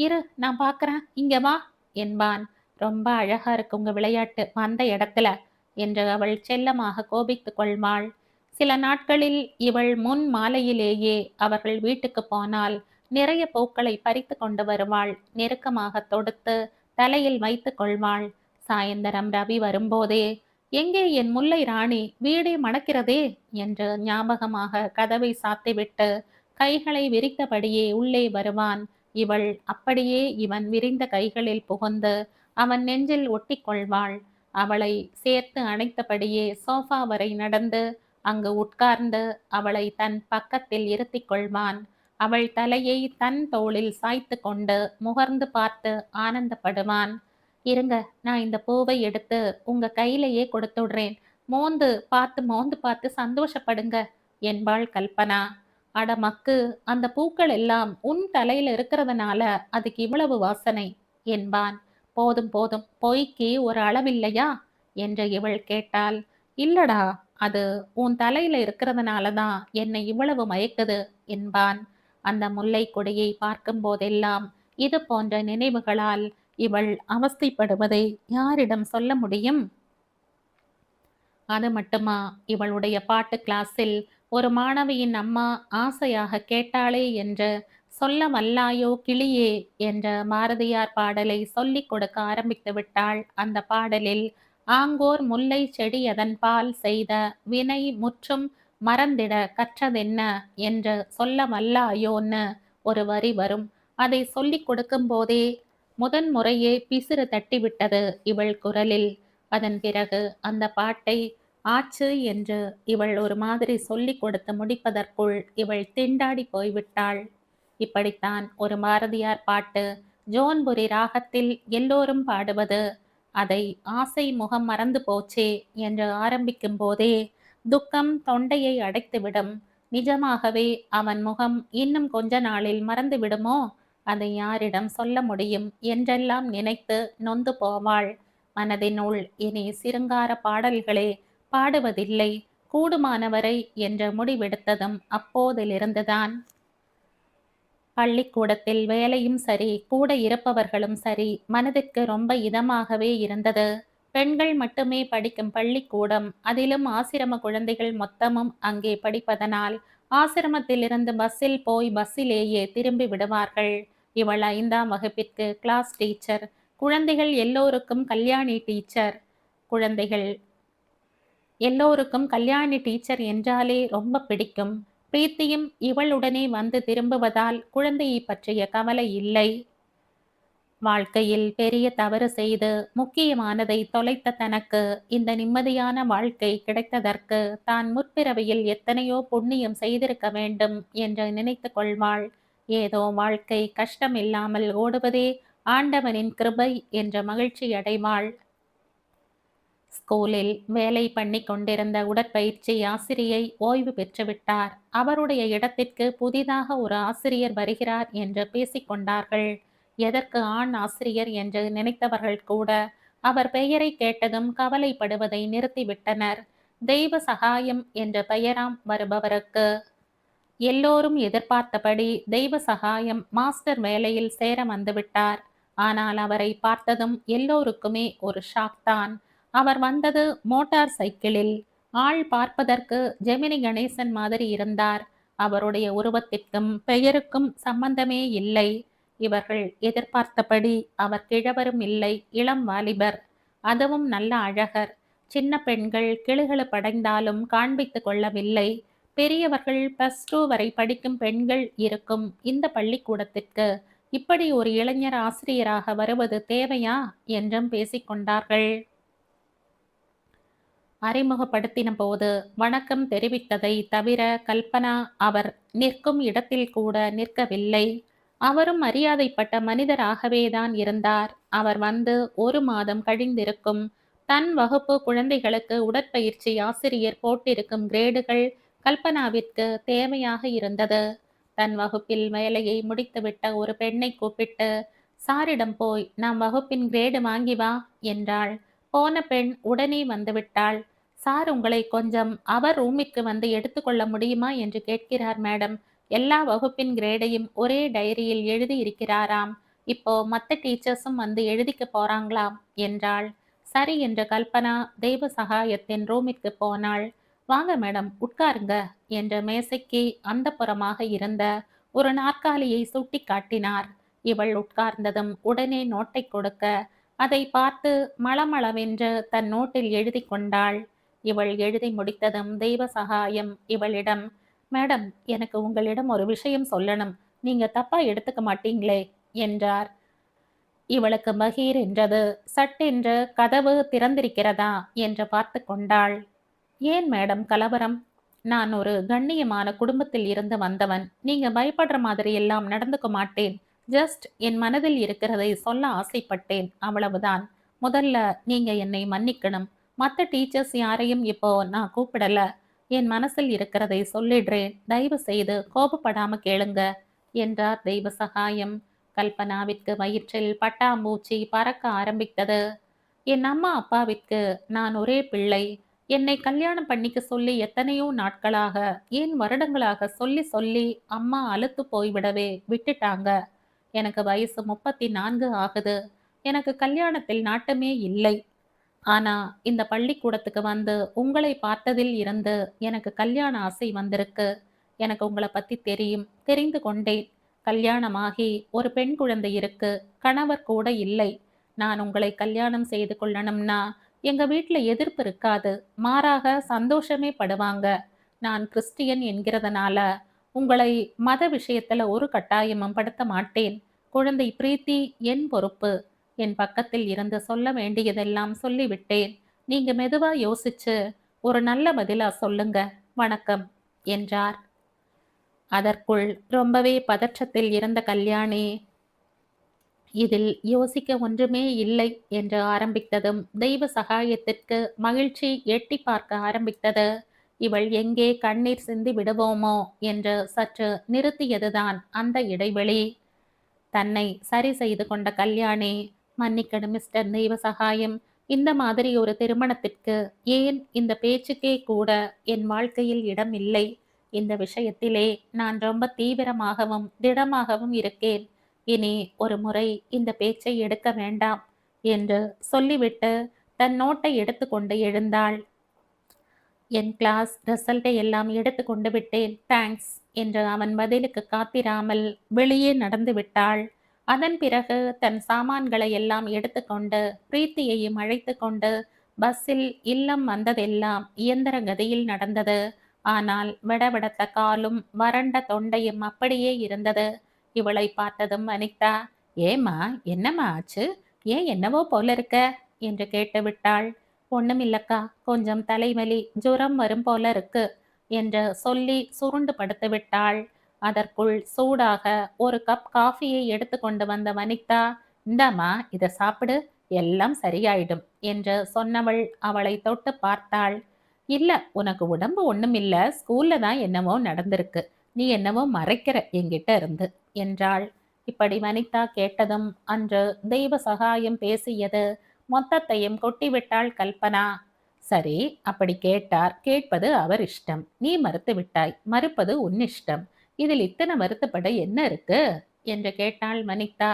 இரு, நான் பார்க்கறேன், இங்க வா என்பான். ரொம்ப அழகா இருக்கு உங்க விளையாட்டு, வந்த இடத்துல என்று அவள் செல்லமாக கோபித்துக் கொள்வாள். சில நாட்களில் இவள் முன் மாலையிலேயே அவர்கள் வீட்டுக்கு போனால் நிறைய பூக்களை பறித்து கொண்டு வருவாள். நெருக்கமாக தொடுத்து தலையில் வைத்துக் கொள்வாள். சாயந்தரம் ரவி வரும்போதே, எங்கே என் முல்லை ராணி, வீடே மணக்கிறதே என்று ஞாபகமாக கதவை சாத்திவிட்டு கைகளை விரித்தபடியே உள்ளே வருவான். இவள் அப்படியே இவன் விரிந்த கைகளில் புகுந்து அவன் நெஞ்சில் ஒட்டிக்கொள்வாள். அவளை சேர்த்து அணைத்தபடியே சோஃபா வரை நடந்து அங்கு உட்கார்ந்து அவளை தன் பக்கத்தில் இருத்திக் கொள்வான். அவள் தலையை தன் தோளில் சாய்த்து கொண்டு முகர்ந்து பார்த்து ஆனந்தப்படுவான். இருங்க, நான் இந்த பூவை எடுத்து உங்க கையிலேயே கொடுத்துடுறேன். மோந்து பார்த்து சந்தோஷப்படுங்க என்பாள் கல்பனா. அட மக்கு, அந்த பூக்கள் எல்லாம் உன் தலையில இருக்கிறதுனால அதுக்கு இவ்வளவு வாசனை என்பான். போதும் போதும், பொய்க்கு ஒரு அளவில்லையா என்று இவள் கேட்டாள். இல்லடா, அது உன் தலையில இருக்கிறதுனால தான் என்னை இவ்வளவு மயக்குது என்பான். அந்த முல்லை கொடியை பார்க்கும் போதெல்லாம் இது போன்ற நினைவுகளால் இவள் அவஸ்தைப்படுவதை யாரிடம் சொல்ல முடியும்? அது மட்டுமா, இவளுடைய பாட்டு கிளாஸில் ஒரு மாணவியின் அம்மா ஆசையாக கேட்டாளே என்று சொல்ல வல்லாயோ கிளியே என்ற பாரதியார் பாடலை சொல்லிக் கொடுக்க ஆரம்பித்து விட்டாள். அந்த பாடலில் ஆங்கோர் முல்லை செடி அதன் பால் செய்த வினை முற்றும் மறந்திட கற்றதென்ன என்று சொல்ல வல்லாயோன்னு ஒரு வரி வரும். அதை சொல்லிக் கொடுக்கும் போதே முதன் முறையே பிசிறு தட்டிவிட்டது இவள் குரலில். அதன் பிறகு அந்த பாட்டை ஆச்சு என்று இவள் ஒரு மாதிரி சொல்லிக் கொடுத்து முடிப்பதற்குள் இவள் திண்டாடி போய்விட்டாள். இப்படித்தான் ஒரு பாரதியார் பாட்டு ஜோன்புரி ராகத்தில் எல்லோரும் பாடுவது. அதை ஆசை முகம் மறந்து போச்சே என்று ஆரம்பிக்கும் போதே துக்கம் தொண்டையை அடைத்துவிடும். நிஜமாகவே அவன் முகம் இன்னும் கொஞ்ச நாளில் மறந்து விடுமோ? அதை யாரிடம் சொல்ல முடியும் என்றெல்லாம் நினைத்து நொந்து போவாள். மனதினுள் இனி சிருங்கார பாடல்களே பாடுவதில்லை, கூடுமானவரை என்ற முடிவெடுத்ததும் அப்போதிலிருந்துதான். பள்ளிக்கூடத்தில் வேலையும் சரி, கூட இருப்பவர்களும் சரி, மனதிற்கு ரொம்ப இதமாகவே இருந்தது. பெண்கள் மட்டுமே படிக்கும் பள்ளிக்கூடம், அதிலும் ஆசிரம குழந்தைகள் மொத்தமும் அங்கே படிப்பதனால் ஆசிரமத்திலிருந்து பஸ்ஸில் போய் பஸ்ஸிலேயே திரும்பி விடுவார்கள். இவள் 5ஆம் வகுப்பிற்கு கிளாஸ் டீச்சர். குழந்தைகள் எல்லோருக்கும் கல்யாணி டீச்சர். குழந்தைகள் எல்லோருக்கும் கல்யாணி டீச்சர் என்றாலே ரொம்ப பிடிக்கும். பிரீத்தியும் இவளுடனே வந்து திரும்புவதால் குழந்தையை பற்றிய கவலை இல்லை. வாழ்க்கையில் பெரிய தவறு செய்து முக்கியமானதை தொலைத்த தனக்கு இந்த நிம்மதியான வாழ்க்கை கிடைத்ததற்கு தான் முற்பிறவியில் எத்தனையோ புண்ணியம் செய்திருக்க வேண்டும் என்று நினைத்து கொள்வாள். ஏதோ வாழ்க்கை கஷ்டமில்லாமல் ஓடுவதே ஆண்டவனின் கிருபை என்ற மகிழ்ச்சி அடைவாள். ஸ்கூலில் வேலை பண்ணி கொண்டிருந்த உடற்பயிற்சி ஆசிரியை ஓய்வு பெற்றுவிட்டார். அவருடைய இடத்திற்கு புதிதாக ஒரு ஆசிரியர் வருகிறார் என்று பேசிக்கொண்டார்கள். எதற்கு ஆண் ஆசிரியர் என்று நினைத்தவர்கள் கூட அவர் பெயரை கேட்டதும் கவலைப்படுவதை நிறுத்திவிட்டனர். தெய்வ சகாயம் என்ற பெயராம் வருபவருக்கு. எல்லோரும் எதிர்பார்த்தபடி தெய்வ சகாயம் மாஸ்டர் வேலையில் சேர வந்துவிட்டார். ஆனால் அவரை பார்த்ததும் எல்லோருக்குமே ஒரு ஷாக் தான். அவர் வந்தது மோட்டார் சைக்கிளில். ஆள் பார்ப்பதற்கு ஜெமினி கணேசன் மாதிரி இருந்தார். அவருடைய உருவத்திற்கும் பெயருக்கும் சம்பந்தமே இல்லை. இவர்கள் எதிர்பார்த்தபடி அவர் கிழவரும் இல்லை, இளம் வாலிபர். அதுவும் நல்ல அழகர். சின்ன பெண்கள் கிளுகிளுப்படைந்தாலும் காண்பித்து கொள்ளவில்லை. பெரியவர்கள் +2 வரை படிக்கும் பெண்கள் இருக்கும் இந்த பள்ளிக்கூடத்திற்கு இப்படி ஒரு இளைஞர் ஆசிரியராக வருவது தேவையா என்றும் பேசிக்கொண்டார்கள். அறிமுகப்படுத்தின போது வணக்கம் தெரிவித்ததை தவிர கல்பனா அவர் நிற்கும் இடத்தில் கூட நிற்கவில்லை. அவரும் மரியாதைப்பட்ட மனிதராகவேதான் இருந்தார். அவர் வந்து 1 மாதம் கழிந்திருக்கும். தன் வகுப்பு குழந்தைகளுக்கு உடற்பயிற்சி ஆசிரியர் போட்டிருக்கும் கிரேடுகள் கல்பனாவிற்கு தேவையாக இருந்தது. தன் வகுப்பில் வேலையை முடித்துவிட்ட ஒரு பெண்ணை கூப்பிட்டு, சாரிடம் போய் நாம் வகுப்பின் கிரேடு வாங்கி வா என்றாள். போன பெண் உடனே வந்துவிட்டாள். சார் உங்களை கொஞ்சம் அவர் ரூமிற்கு வந்து எடுத்துக்கொள்ள முடியுமா என்று கேட்கிறார் மேடம். எல்லா வகுப்பின் கிரேடையும் ஒரே டைரியில் எழுதி இருக்கிறாராம். இப்போ மற்ற டீச்சர்ஸும் வந்து எழுதிக்க போறாங்களாம் என்றாள். சரி என்ற கல்பனா தெய்வ சகாயத்தின் ரூமிற்கு போனாள். வாங்க மேடம் உட்காருங்க என்ற மேசைக்கு அந்த புறமாக இருந்த ஒரு நாற்காலியை சுட்டி காட்டினார். இவள் உட்கார்ந்ததும் உடனே நோட்டை கொடுக்க அதை பார்த்து மளமளவென்று தன் நோட்டில் எழுதி கொண்டாள். இவள் எழுதி முடித்ததும் தெய்வ சகாயம் இவளிடம், மேடம் எனக்கு உங்களிடம் ஒரு விஷயம் சொல்லணும், நீங்க தப்பா எடுத்துக்க மாட்டீங்களே என்றார். இவளுக்கு பகீர் என்றது. சட்டென்று கதவு திறந்திருக்கிறதா என்று பார்த்து கொண்டாள். ஏன் மேடம் கலவரம்? நான் ஒரு கண்ணியமான குடும்பத்தில் இருந்து வந்தவன். நீங்க பயப்படுற மாதிரி எல்லாம் நடந்துக்க மாட்டேன். ஜஸ்ட் என் மனதில் இருக்கிறதை சொல்ல ஆசைப்பட்டேன், அவ்வளவுதான். முதல்ல நீங்க என்னை மன்னிக்கணும். மற்ற டீச்சர்ஸ் யாரையும் இப்போ நான் கூப்பிடல. என் மனசில் இருக்கிறதை சொல்லிடுறேன். தயவு செய்து கோபப்படாம கேளுங்க என்றார் தெய்வ சகாயம். கல்பனாவிற்கு வயிற்றில் பட்டாம்பூச்சி பறக்க ஆரம்பித்தது. என் அம்மா அப்பாவிற்கு நான் ஒரே பிள்ளை. என்னை கல்யாணம் பண்ணிக்க சொல்லி எத்தனையோ நாட்களாக, ஏன் வருடங்களாக சொல்லி சொல்லி அம்மா அலுத்து போய்விடவே விட்டுட்டாங்க. எனக்கு வயசு 34 ஆகுது. எனக்கு கல்யாணத்தில் நாட்டமே இல்லை. ஆனா இந்த பள்ளிக்கூடத்துக்கு வந்து உங்களை பார்த்ததில் இருந்து எனக்கு கல்யாண ஆசை வந்திருக்கு. எனக்கு உங்களை பத்தி தெரியும், தெரிந்து கொண்டேன். கல்யாணமாகி ஒரு பெண் குழந்தை இருக்கு, கணவர் கூட இல்லை. நான் உங்களை கல்யாணம் செய்து கொள்ளணும்னா எங்க வீட்டுல எதிர்ப்பு இருக்காது, மாறாக சந்தோஷமே படுவாங்க. நான் கிறிஸ்டியன் என்கிறதுனால உங்களை மத விஷயத்துல ஒரு கட்டாயமும் படுத்த மாட்டேன். குழந்தை பிரீத்தி என் பொறுப்பு. என் பக்கத்தில் இருந்து சொல்ல வேண்டியதெல்லாம் சொல்லிவிட்டேன். நீங்க மெதுவா யோசிச்சு ஒரு நல்ல பதிலா சொல்லுங்க. வணக்கம் என்றார். அதற்குள் ரொம்பவே பதற்றத்தில் இருந்த கல்யாணி இதில் யோசிக்க ஒன்றுமே இல்லை என்று ஆரம்பித்ததும் தெய்வ சகாயத்திற்கு மகிழ்ச்சி எட்டி பார்க்க ஆரம்பித்தது. இவள் எங்கே கண்ணீர் சிந்தி விடுவோமோ என்று சற்று நிறுத்தியதுதான் அந்த இடைவெளி. தன்னை சரி செய்து கொண்ட கல்யாணி, மன்னிக்கணும் மிஸ்டர் தெய்வ சகாயம், இந்த மாதிரி ஒரு திருமணத்திற்கு ஏன் இந்த பேச்சுக்கே கூட என் வாழ்க்கையில் இடம் இல்லை. இந்த விஷயத்திலே நான் ரொம்ப தீவிரமாகவும் திடமாகவும் இருக்கேன். இனி ஒரு முறை இந்த பேச்சை எடுக்க வேண்டாம் என்று சொல்லிவிட்டு தன் நோட்டை எடுத்துக்கொண்டு எழுந்தாள். என் கிளாஸ் ரிசல்ட்டை எல்லாம் எடுத்து கொண்டு விட்டேன், தேங்க்ஸ் என்று அவன் பதிலுக்கு காத்திராமல் வெளியே நடந்து விட்டாள். அதன் பிறகு தன் சாமான்களை எல்லாம் எடுத்துக்கொண்டு பிரீத்தியையும் அழைத்து கொண்டு பஸ்ஸில் இல்லம் வந்ததெல்லாம் இயந்திர கதியில் நடந்தது. ஆனால் விடவிடத்த காலும் வறண்ட தொண்டையும் அப்படியே இருந்தது. இவளை பார்த்ததும் அனிதா, ஏம்மா என்னம்மா ஆச்சு, ஏன் என்னவோ போல இருக்க என்று கேட்டுவிட்டாள். ஒண்ணுமில்லக்கா, கொஞ்சம் தலைவலி ஜுரம் வரும் போல இருக்கு என்று சொல்லி சுருண்டு படுத்து விட்டாள். அதற்குள் சூடாக ஒரு கப் காஃபியை எடுத்து கொண்டு வந்த வனிதா, இந்தாம்மா இதை சாப்பிடு, எல்லாம் சரியாயிடும் என்று சொன்னவள் அவளை தொட்டு பார்த்தாள். இல்ல, உனக்கு உடம்பு ஒண்ணுமில்ல, ஸ்கூல்ல தான் என்னவோ நடந்திருக்கு, நீ என்னவோ மறைக்கிற என்கிட்ட இருந்து என்றாள். இப்படி வனிதா கேட்டதும் அன்று தெய்வ சகாயம் பேசியது மொத்தத்தையும் கொட்டிவிட்டாள் கல்பனா. சரி, அப்படி கேட்டார், கேட்பது அவர் இஷ்டம், நீ மறுத்து விட்டாய், மறுப்பது உன் இஷ்டம், இதில் இத்தனை வருத்தப்பட என்ன இருக்கு என்று கேட்டாள் வனிதா.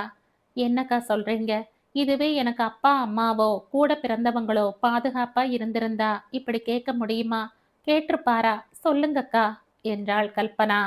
என்னக்கா சொல்றீங்க, இதுவே எனக்கு அப்பா அம்மாவோ கூட பிறந்தவங்களோ பாதுகாப்பா இருந்திருந்தா இப்படி கேட்க முடியுமா? கேட்டிருப்பாரா? சொல்லுங்கக்கா என்றாள் கல்பனா.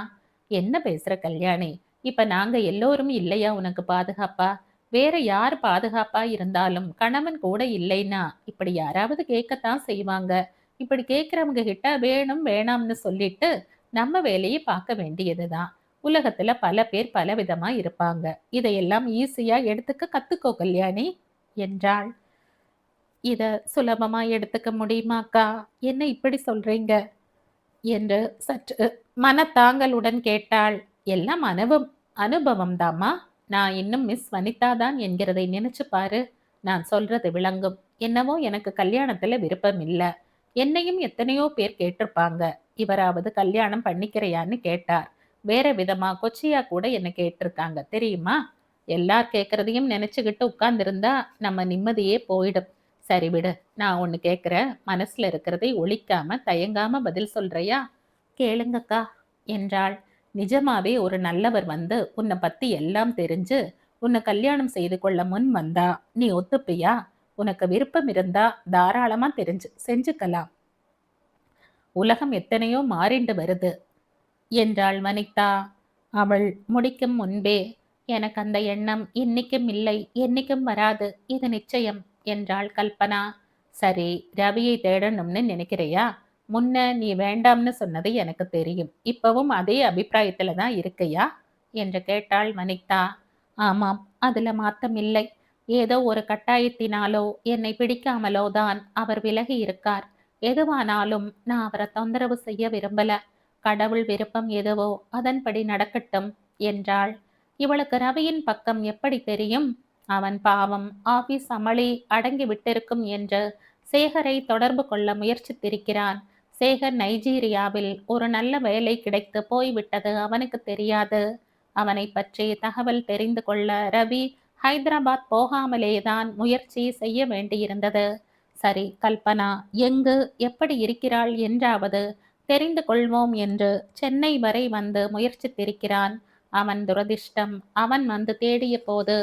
என்ன பேசுற கல்யாணி, இப்ப நாங்க எல்லோரும் இல்லையா உனக்கு பாதுகாப்பா? வேற யார் பாதுகாப்பா இருந்தாலும் கணவன் கூட இல்லைன்னா இப்படி யாராவது கேட்கத்தான் செய்வாங்க. இப்படி கேட்கறவங்க கிட்ட வேணும் வேணாம்னு சொல்லிட்டு நம்ம வேலையை பார்க்க வேண்டியதுதான். உலகத்துல பல பேர் பலவிதமா இருப்பாங்க. இதையெல்லாம் ஈஸியா எடுத்துக்க கத்துக்கோ கல்யாணி என்றாள். இத சுலபமா எடுத்துக்க முடியுமாக்கா? என்ன இப்படி சொல்றீங்க என்று சற்று மனத்தாங்களுடன் கேட்டாள். எல்லாம் அனுபவம் தாம்மா. நான் இன்னும் மிஸ் வனிதா தான் என்கிறதை நினைச்சு பாரு. நான் சொல்றது விளங்கும். என்னவோ எனக்கு கல்யாணத்துல விருப்பம் இல்ல. என்னையும் எத்தனையோ பேர் கேட்டிருப்பாங்க. இவராவது கல்யாணம் பண்ணிக்கிறையான்னு கேட்டார். வேற விதமா கொச்சியா கூட என்ன கேட்டிருக்காங்க தெரியுமா? எல்லார் கேட்கறதையும் நினைச்சுக்கிட்டு உட்கார்ந்திருந்தா நம்ம நிம்மதியே போயிடும். சரி விடு, நான் ஒன்னு கேட்கிறேன், மனசுல இருக்கிறதை ஒழிக்காம தயங்காம பதில் சொல்றியா? கேளுங்கக்கா என்றாள். நிஜமாவே ஒரு நல்லவர் வந்து உன்னை பத்தி எல்லாம் தெரிஞ்சு உன்னை கல்யாணம் செய்து கொள்ள முன் வந்தா நீ ஒத்துப்பியா? உனக்கு விருப்பம் இருந்தா தாராளமா செஞ்சுக்கலாம். உலகம் எத்தனையோ மாறிண்டு வருது என்றாள் வனிதா. அவள் முடிக்கும் முன்பே, எனக்கு அந்த எண்ணம் இன்னைக்கும் இல்லை, என்னைக்கும் வராது, இது நிச்சயம் என்றாள் கல்பனா. சரி, ரவியை தேடணும்னு நினைக்கிறியா? முன்ன நீ வேண்டாம்னு சொன்னது எனக்கு தெரியும். இப்பவும் அதே அபிப்பிராயத்துல தான் இருக்கையா என்று கேட்டாள் வனிதா. ஆமாம், அதுல மாத்தம் இல்லை. ஏதோ ஒரு கட்டாயத்தினாலோ என்னை பிடிக்காமலோ தான் அவர் விலகி இருக்கார். எதுவானாலும் நான் அவரை தொந்தரவு செய்ய விரும்பல. கடவுள் விருப்பம் எதுவோ அதன்படி நடக்கட்டும் என்றாள். இவளுக்கு ரவியின் பக்கம் எப்படி தெரியும்? அவன் பாவம் ஆபீஸ் அமளி அடங்கி விட்டிருக்கும் என்று சேகரை தொடர்பு கொள்ள முயற்சித்திருக்கிறான். சேகர் நைஜீரியாவில் ஒரு நல்ல வேலை கிடைத்து போய்விட்டது அவனுக்கு தெரியாது. அவனை பற்றி தகவல் தெரிந்து கொள்ள ரவி ஹைதராபாத் போகாமலேதான் முயற்சி செய்ய வேண்டியிருந்தது. சரி, கல்பனா எங்கு எப்படி இருக்கிறாள் என்றாவது தெரிந்து கொள்வோம் என்று சென்னை வரை வந்து முயற்சித்திருக்கிறான். அவன் துரதிர்ஷ்டம், அவன் வந்து தேடிய போது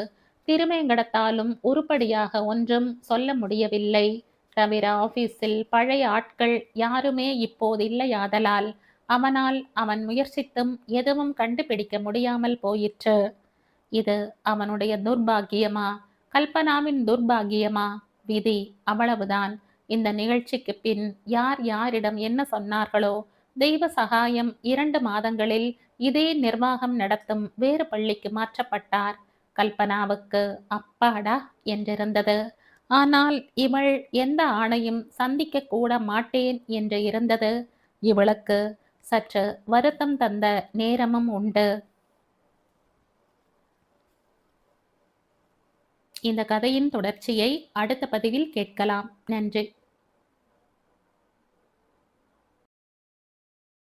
திருமேங்கடத்தாலும் உருப்படியாக ஒன்றும் சொல்ல முடியவில்லை. தவிர ஆபீஸில் பழைய ஆட்கள் யாருமே இப்போது இல்லையாதலால் அவனால் அவன் முயற்சித்தும் எதுவும் கண்டுபிடிக்க முடியாமல் போயிற்று. இது அவனுடைய துர்பாகியமா, கல்பனாவின் துர்பாகியமா? விதி, அவ்வளவுதான். இந்த நிகழ்ச்சிக்கு பின் யார் யாரிடம் என்ன சொன்னார்களோ, தெய்வ சகாயம் 2 மாதங்களில் இதே நிர்வாகம் நடத்தும் வேறு பள்ளிக்கு மாற்றப்பட்டார். கல்பனாவுக்கு அப்பாடா என்றிருந்தது. ஆனால் இவள் எந்த ஆணையும் சந்திக்க கூட மாட்டேன் என்று இருந்தது. இவளுக்கு சற்று வருத்தம் தந்த நேரமும் உண்டு. இந்த கதையின் தொடர்ச்சியை அடுத்த பதிவில் கேட்கலாம். நன்றி.